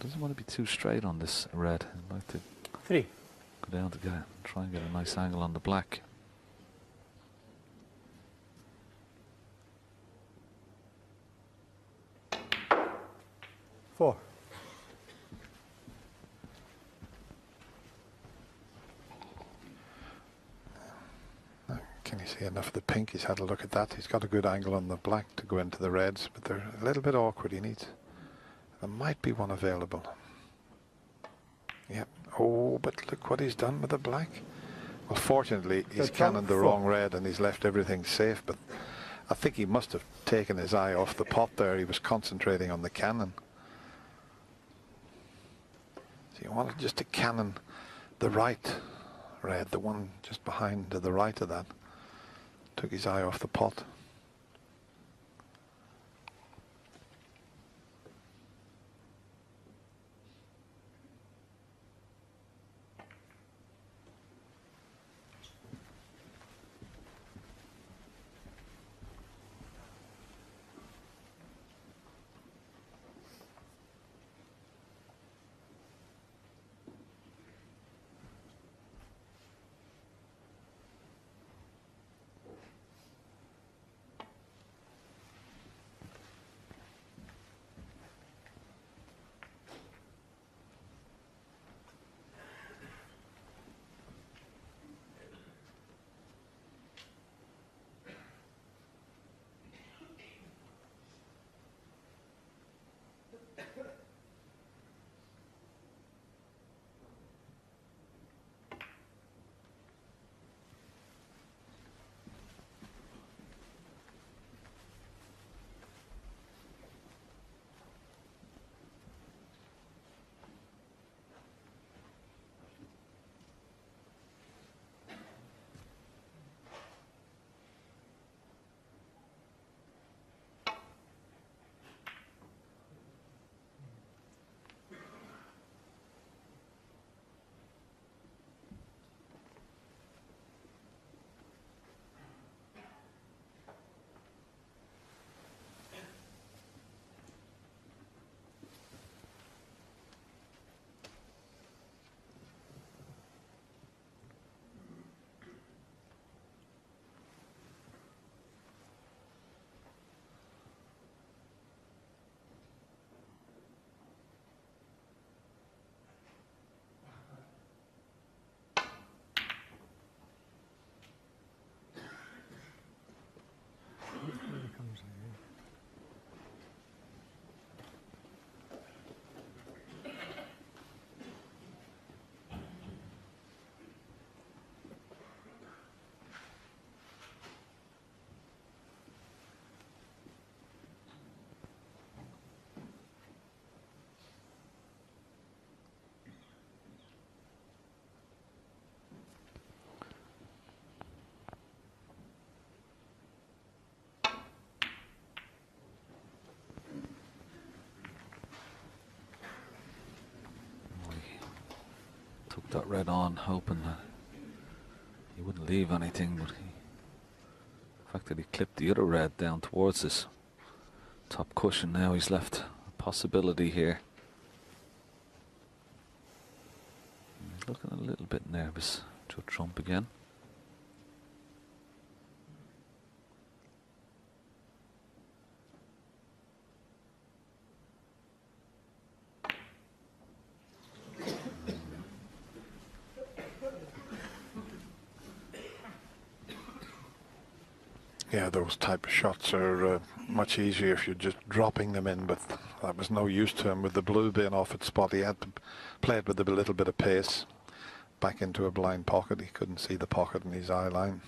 Doesn't want to be too straight on this red. I'd like to 3. go down to try and get a nice angle on the black. Four. Can you see enough of the pink? He's had a look at that. He's got a good angle on the black to go into the reds, but they're a little bit awkward. He needs. There might be one available. Yep. Oh, but look what he's done with the black. Well, fortunately, he's cannoned the wrong red and he's left everything safe, but I think he must have taken his eye off the pot there. He was concentrating on the cannon. So you wanted just to cannon the right red, the one just behind to the right of that. Took his eye off the pot. that red on, hoping that he wouldn't leave anything, but the fact that he clipped the other red down towards his top cushion, now he's left a possibility here. He's looking a little bit nervous, Judd Trump again. Yeah, those type of shots are much easier if you're just dropping them in, but that was no use to him with the blue being off its spot. He had to play it with a little bit of pace back into a blind pocket. He couldn't see the pocket in his eye line.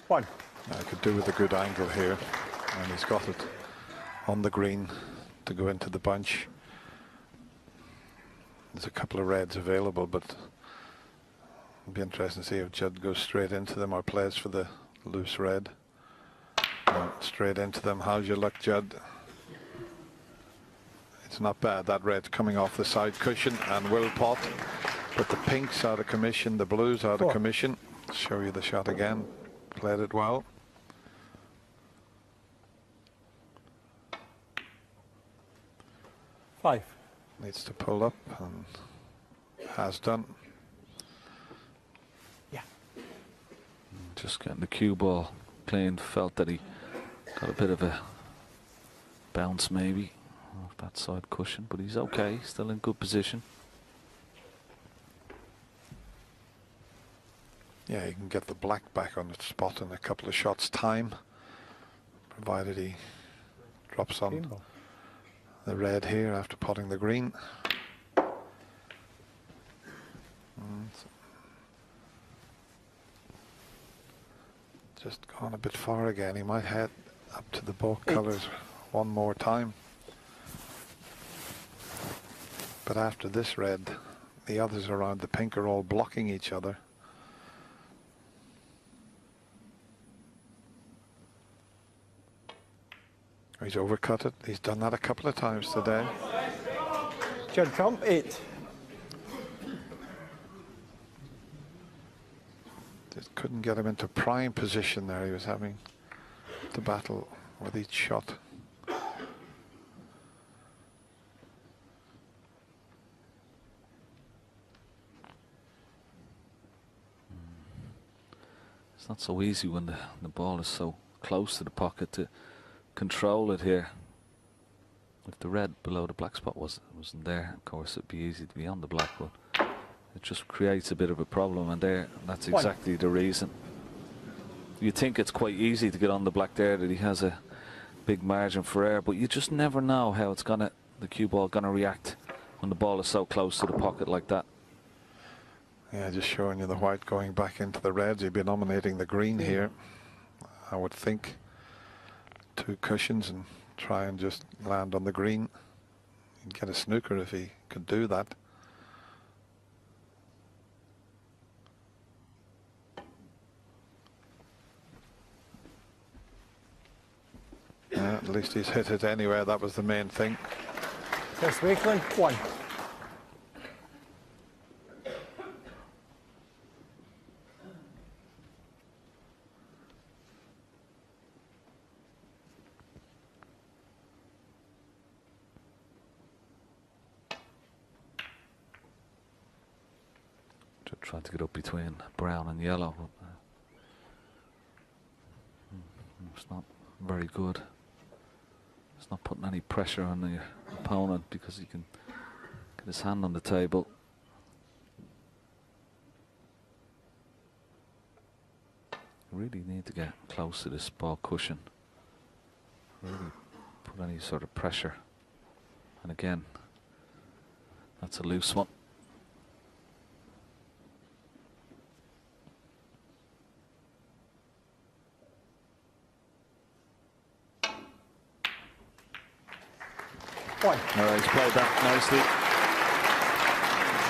One. I could do with a good angle here, and he's got it on the green to go into the bunch. There's a couple of reds available, but it'll be interesting to see if Judd goes straight into them or plays for the loose red. No, straight into them. How's your luck, Judd? It's not bad. That red's coming off the side cushion and will pot, but the pink's out of commission, the blue's out of commission. Show you the shot again. Played it well. Five. Needs to pull up and has done. Yeah. Just getting the cue ball clean. Felt that he got a bit of a bounce maybe off that side cushion, but he's okay, still in good position. Yeah, he can get the black back on its spot in a couple of shots time, provided he drops on Green ball. the red here after potting the green. Just gone a bit far again. He might head up to the ball colours one more time. But after this red, the others around the pink are all blocking each other. He's overcut it. He's done that a couple of times today. Judd Trump, 8. Just couldn't get him into prime position there. He was having to battle with each shot. It's not so easy when the ball is so close to the pocket to control it here. If the red below the black spot wasn't there, of course it'd be easy to be on the black, but it just creates a bit of a problem, and that's exactly the reason. You think it's quite easy to get on the black there, that he has a big margin for error, but you just never know how the cue ball gonna react when the ball is so close to the pocket like that. Yeah, just showing you the white going back into the reds. He'd be nominating the green here, I would think. 2 cushions and try and just land on the green. He'd get a snooker if he could do that. Yeah, at least he's hit it anyway. That was the main thing. Chris Wakelin, 1. Tried to get up between brown and yellow, but it's not very good. It's not putting any pressure on the opponent because he can get his hand on the table. Really need to get close to this ball cushion. Really put any sort of pressure. And again, that's a loose one. All right, he's played that nicely.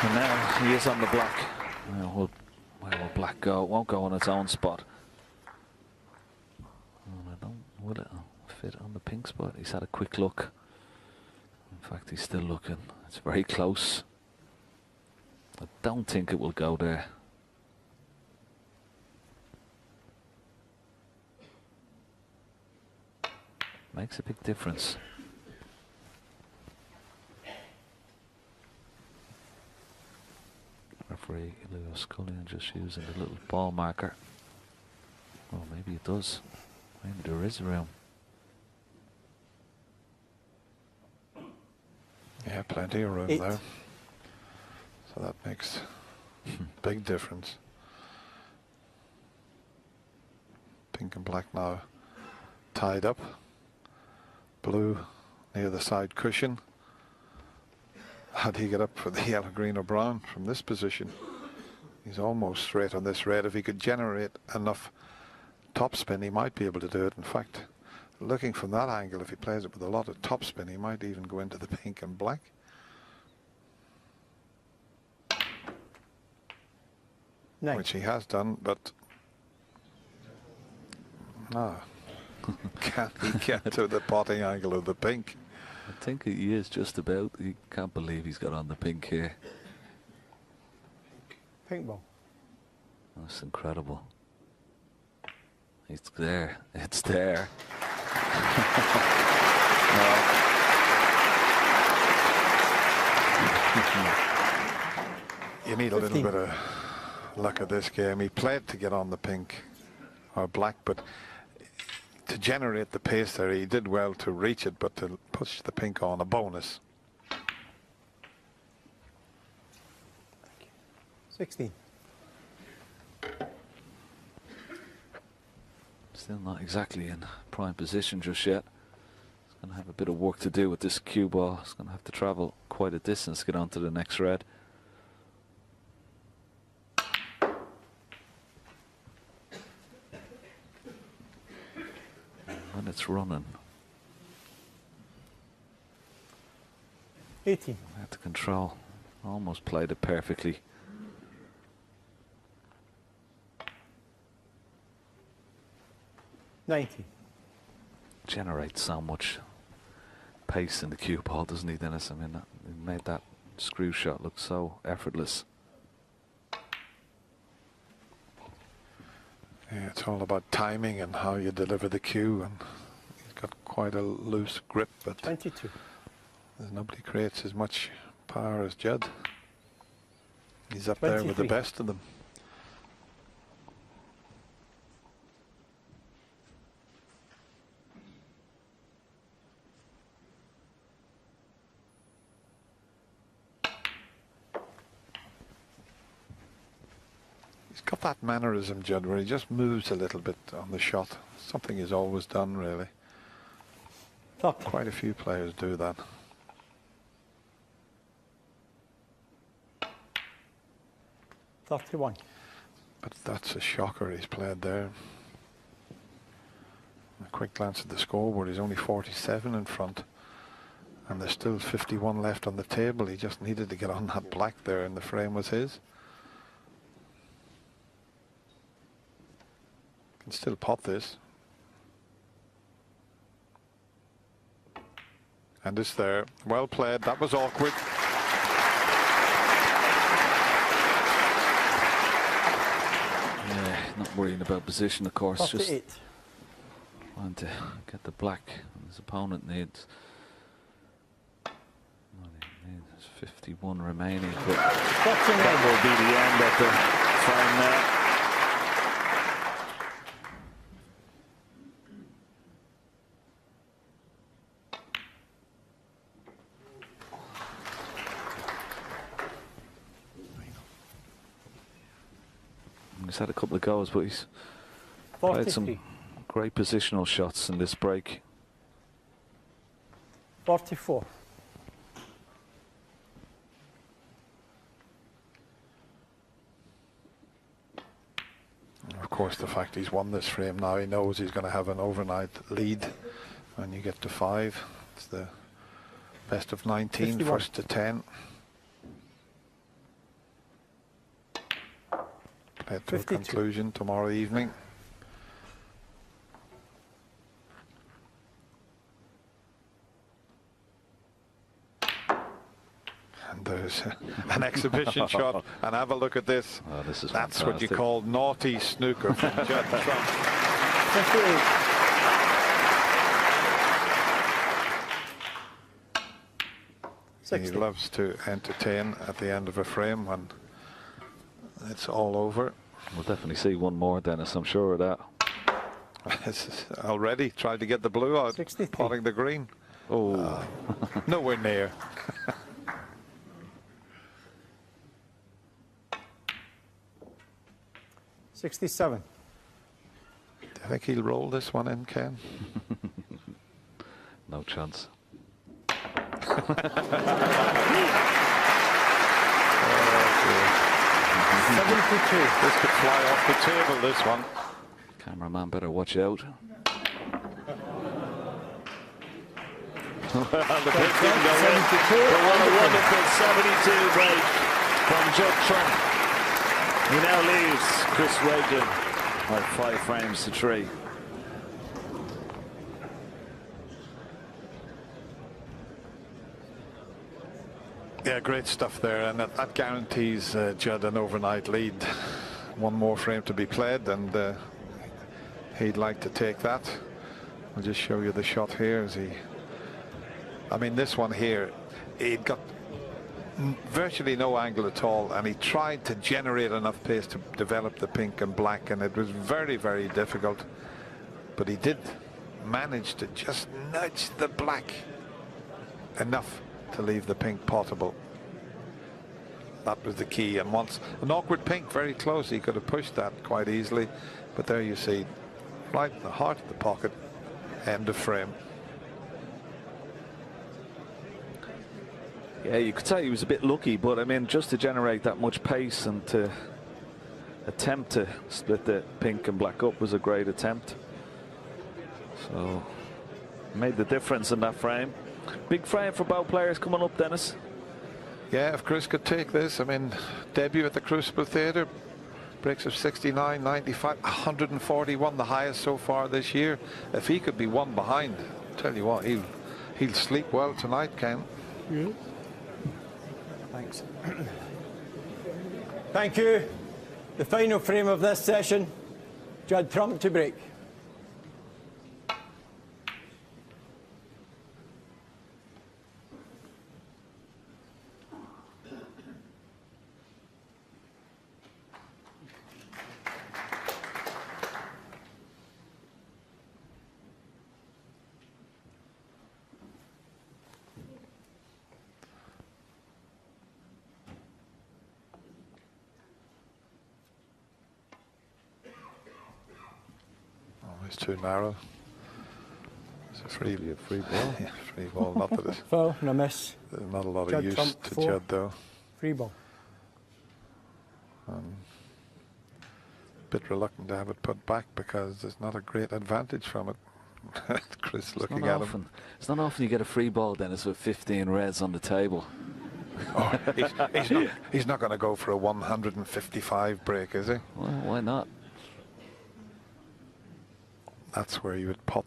And now he is on the black. Well, where will black go? It won't go on its own spot. Will it fit on the pink spot? He's had a quick look. In fact, he's still looking. It's very close. I don't think it will go there. Makes a big difference. Referee Lewis Cullinan just using the little ball marker. Well, maybe it does. Maybe there is room. Yeah, plenty of room there. So that makes big difference. Pink and black now tied up. Blue near the side cushion. Had he get up for the yellow, green or brown from this position, he's almost straight on this red. If he could generate enough topspin, he might be able to do it. In fact, looking from that angle, if he plays it with a lot of topspin, he might even go into the pink and black. Nice. Which he has done, but no. Can he get to the potting angle of the pink? I think he is just about. He can't believe he's got on the pink here. Pink ball. That's incredible. It's there. It's there. You need a little bit of luck at this game. He played to get on the pink or black, but to generate the pace there, he did well to reach it, but to push the pink on, a bonus. 16. Still not exactly in prime position just yet. He's going to have a bit of work to do with this cue ball. He's going to have to travel quite a distance to get onto the next red. When it's running, 18. had to control. Almost played it perfectly. Generates so much pace in the cue ball, doesn't he, Dennis? I mean, he made that screw shot look so effortless. Yeah, it's all about timing and how you deliver the cue, and he's got quite a loose grip, but 22. there's nobody creates as much power as Judd. He's up there with the best of them. He's got that mannerism, Judd, where he just moves a little bit on the shot. Something he's always done, really. Quite a few players do that. $31. But that's a shocker he's played there. A quick glance at the scoreboard, he's only 47 in front. And there's still 51 left on the table. He just needed to get on that black there, and the frame was his. Can still pot this. And it's there. Well played. That was awkward. Yeah, not worrying about position, of course. 48. Just trying to get the black. His opponent needs. There's 51 remaining. But that will be the end of the frame now. He's had a couple of goals, but he's played some great positional shots in this break. 44. Of course, the fact he's won this frame now, he knows he's going to have an overnight lead when you get to 5. It's the best of 19, 51. first to 10. Played to a 52. conclusion tomorrow evening. there's an exhibition shot, and have a look at this. Oh, this is That's fantastic. what you call naughty snooker from Judd Trump. 58. He 60. loves to entertain at the end of a frame when it's all over. We'll definitely see one more, Dennis, I'm sure of that. Already tried to get the blue out, 63. potting the green. Oh, Nowhere near. $67. Do you think he'll roll this one in, Ken? no chance. 72. This could fly off the table, this one. Cameraman better watch out. The big didn't go in. 72. But what a wonderful 72 break from Judd Trump. He now leaves Chris Wakelin by 5 frames to 3. Yeah, great stuff there, and that guarantees Judd an overnight lead. One more frame to be played, and he'd like to take that. I'll just show you the shot here as he... I mean, this one here, he'd got virtually no angle at all, and he tried to generate enough pace to develop the pink and black, and it was very, very difficult. But he did manage to just nudge the black enough to leave the pink potable. That was the key, and once an awkward pink very close, he could have pushed that quite easily, but there you see, right in the heart of the pocket, end of frame. Yeah, you could say he was a bit lucky, but I mean, just to generate that much pace and to attempt to split the pink and black up was a great attempt. So, made the difference in that frame. Big frame for both players coming up, Dennis. Yeah, if Chris could take this, I mean, debut at the Crucible Theatre, breaks of 69, 95, 141, the highest so far this year. If he could be one behind, tell you what, he'll sleep well tonight, Ken. Yeah. Thanks. Thank you. The final frame of this session, Judd Trump to break. It's too narrow. It's a free ball. Yeah, free ball. Not that it's Foul and a miss. there's not a lot Judd of use Trump, to 4. Judd though. Free ball. Bit reluctant to have it put back because there's not a great advantage from it. Chris looking at him. It's not often you get a free ball, Dennis, with 15 reds on the table. Oh, he's not going to go for a 155 break, is he? Well, why not? That's where you would pot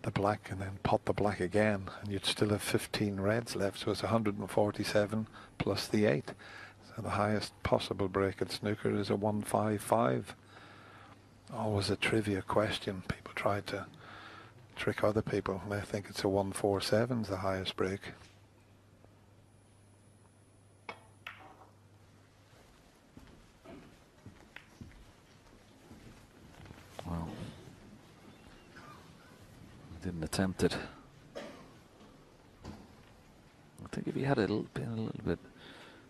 the black and then pot the black again, and you'd still have 15 reds left, so it's 147 plus the 8. So the highest possible break at snooker is a 155. Always a trivia question. People try to trick other people, and they think it's a 147 is the highest break. Well, didn't attempt it. I think if he had been a little bit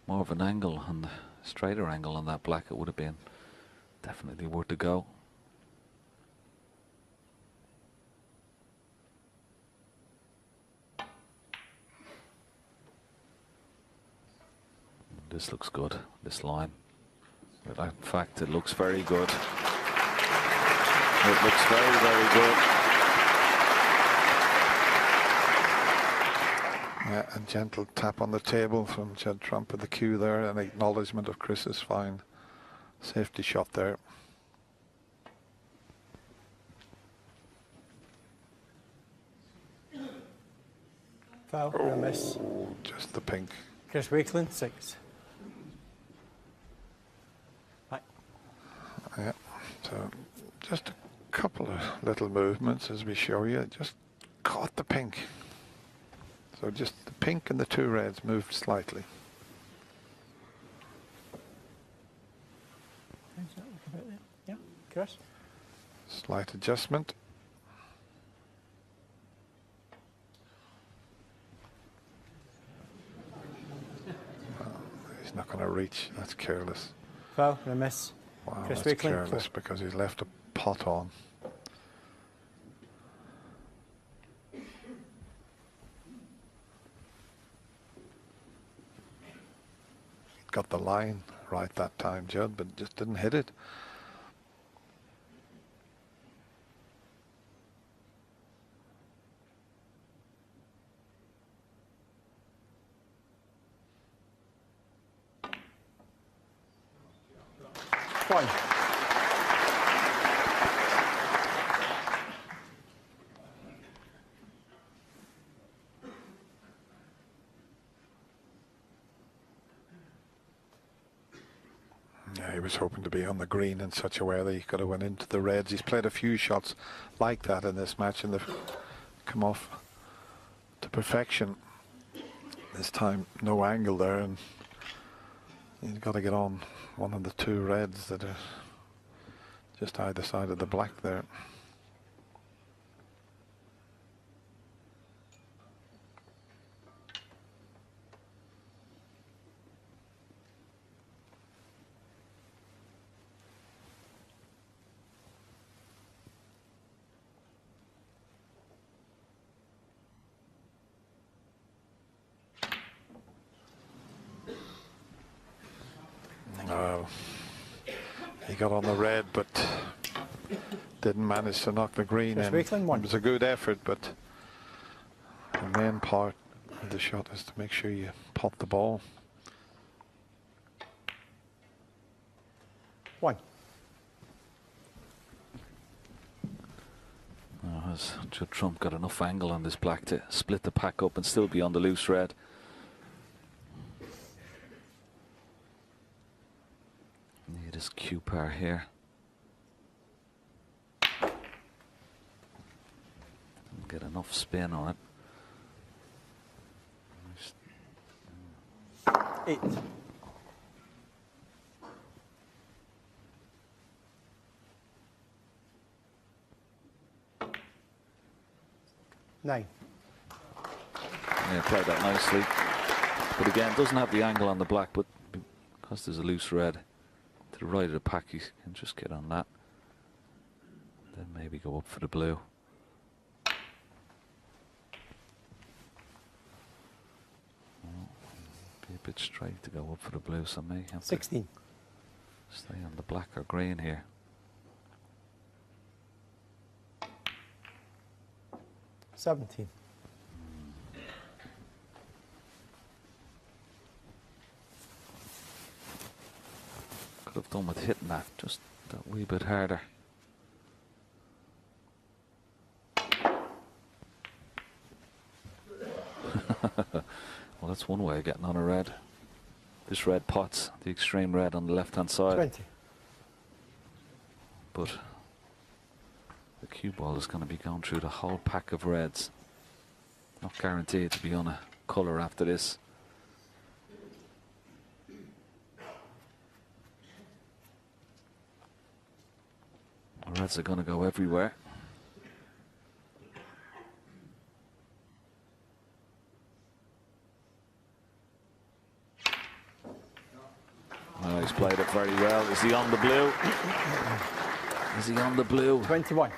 more of an angle and straighter angle on that black, it would have been definitely worth a go. This looks good, this line. But in fact, it looks very good. It looks very, very good. Yeah, a gentle tap on the table from Judd Trump with the cue there, an acknowledgement of Chris's fine safety shot there. Foul and a miss. Just the pink. Chris Wakelin, 6. Back. Yeah. So just a couple of little movements as we show you. Just caught the pink. So just the pink and the 2 reds moved slightly. How's that look about there? Yeah, Chris? Slight adjustment. He's not going to reach. That's careless. Foul and a miss. Wow, Chris that's Wakelin, careless 4. because he's left a pot on. Got the line right that time, Judd, but just didn't hit it. One. Yeah, he was hoping to be on the green in such a way that he could have went into the reds. He's played a few shots like that in this match and they've come off to perfection. This time, no angle there, and he's got to get on one of the 2 reds that are just either side of the black there. He got on the red, but didn't manage to knock the green in. Wakelin, 1. It was a good effort, but the main part of the shot is to make sure you pot the ball. 1. Has Judd Trump got enough angle on this black to split the pack up and still be on the loose red? Need his cue par here. Get enough spin on it. 8. 9. Yeah, played that nicely. But again, doesn't have the angle on the black, but because there's a loose red to the right of the pack, you can just get on that. Then maybe go up for the blue. Be a bit straight to go up for the blue, so may have 16. to stay on the black or green here. 17. Could have done with hitting that just that wee bit harder. Well, that's one way of getting on a red. This red pots, the extreme red on the left-hand side. 20. But the cue ball is going to be going through the whole pack of reds. Not guaranteed to be on a colour after this. The reds are going to go everywhere. Oh, he's played it very well. Is he on the blue? Is he on the blue? 21.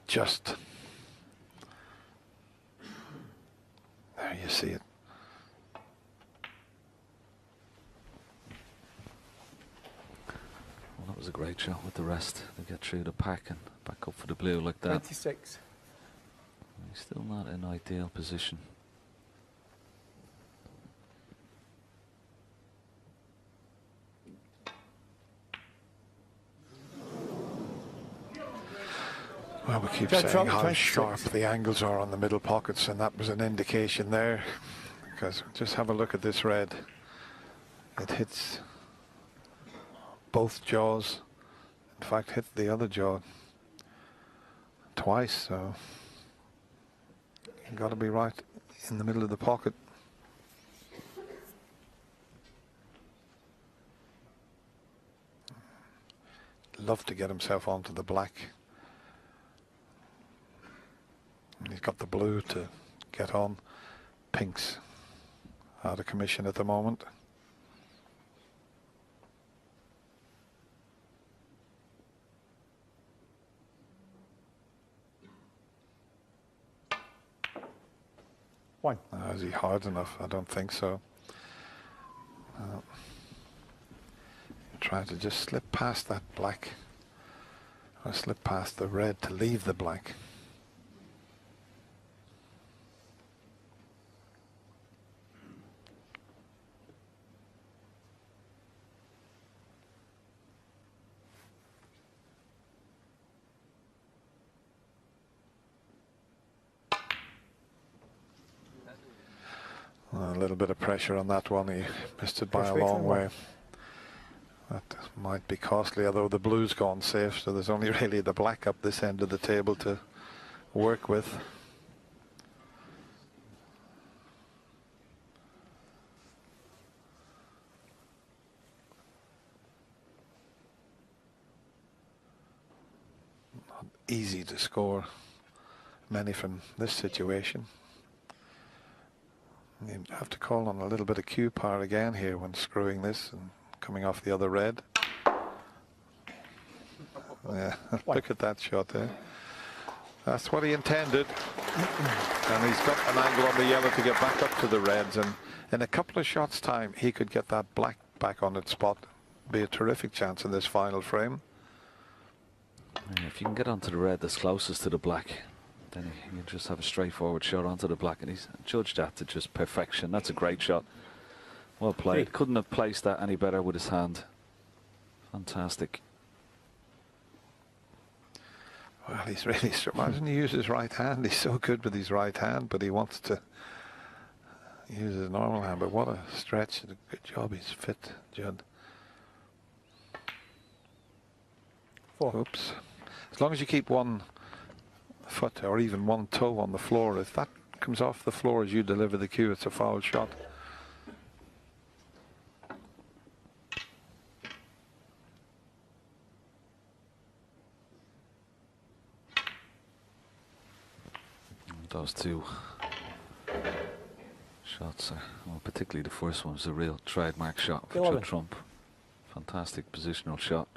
Just there, you see it. Well, that was a great shot with the rest to get through the pack and back up for the blue like that. 26. He's still not in ideal position. Well, we keep Judd saying Trump, how 26. sharp the angles are on the middle pockets, and that was an indication there. Because just have a look at this red. It hits both jaws. In fact, hit the other jaw twice. So you've got to be right in the middle of the pocket. Love to get himself onto the black. And he's got the blue to get on. Pink's out of commission at the moment. One. Is he hard enough? I don't think so. Trying to just slip past that black, or slip past the red to leave the black. A little bit of pressure on that one. He missed it by a long way. That might be costly, although the blue's gone safe, so there's only really the black up this end of the table to work with. Not easy to score many from this situation. You have to call on a little bit of cue power again here when screwing this and coming off the other red. Yeah, look at that shot there. That's what he intended. And he's got an angle on the yellow to get back up to the reds. And in a couple of shots' time, he could get that black back on its spot. Be a terrific chance in this final frame. Yeah, if you can get onto the red that's closest to the black, then you can just have a straightforward shot onto the black, and he's judged that to just perfection. That's a great shot. Well played. Couldn't have placed that any better with his hand. Fantastic. Well, he's really, why doesn't he use his right hand? He's so good with his right hand, but he wants to use his normal hand. But what a stretch. Good job he's fit, Judd. Four. Oops. As long as you keep one foot or even one toe on the floor, if that comes off the floor as you deliver the cue, it's a foul shot. Those two shots, well, particularly the first one, was a real trademark shot for Judd Trump. Fantastic positional shot.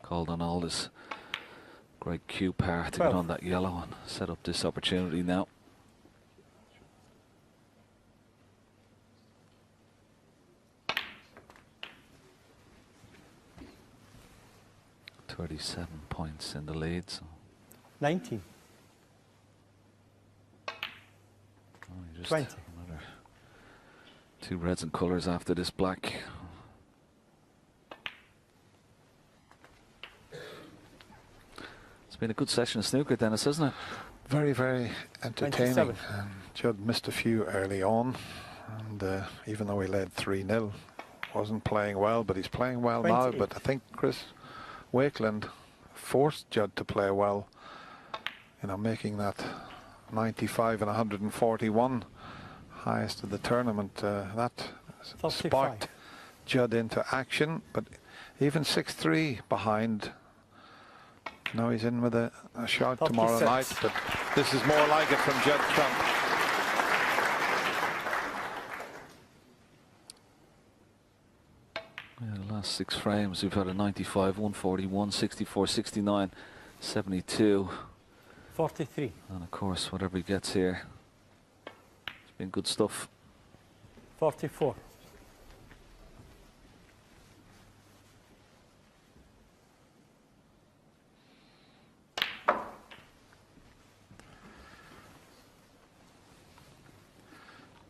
Called on all this great cue power to get on that yellow and set up this opportunity now. $37 points in the lead. So 19. 20. Another two reds and colours after this black. It's been a good session of snooker, Dennis, hasn't it? Very, very entertaining. 27. Judd missed a few early on, and even though he led 3-0, wasn't playing well, but he's playing well 28. now. But I think Chris Wakelin forced Judd to play well, you know, making that 95 and 141 highest of the tournament. That 35. sparked Judd into action, but even 6-3 behind. Now he's in with a shot 36. tomorrow night, but this is more like it from Judd Trump. Yeah, the last 6 frames we've had a 95, 141, 64, 69, 72. 43. And of course, whatever he gets here, it's been good stuff. 44.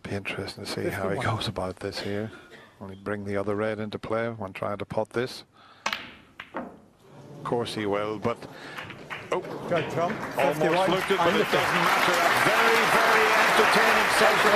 Be interesting to see how he goes about this here. Will he bring the other red into play when trying to pot this? Of course he will, but Oh, Judd Trump, 50 almost wide, looked it, but and it the doesn't matter. A very, very entertaining session.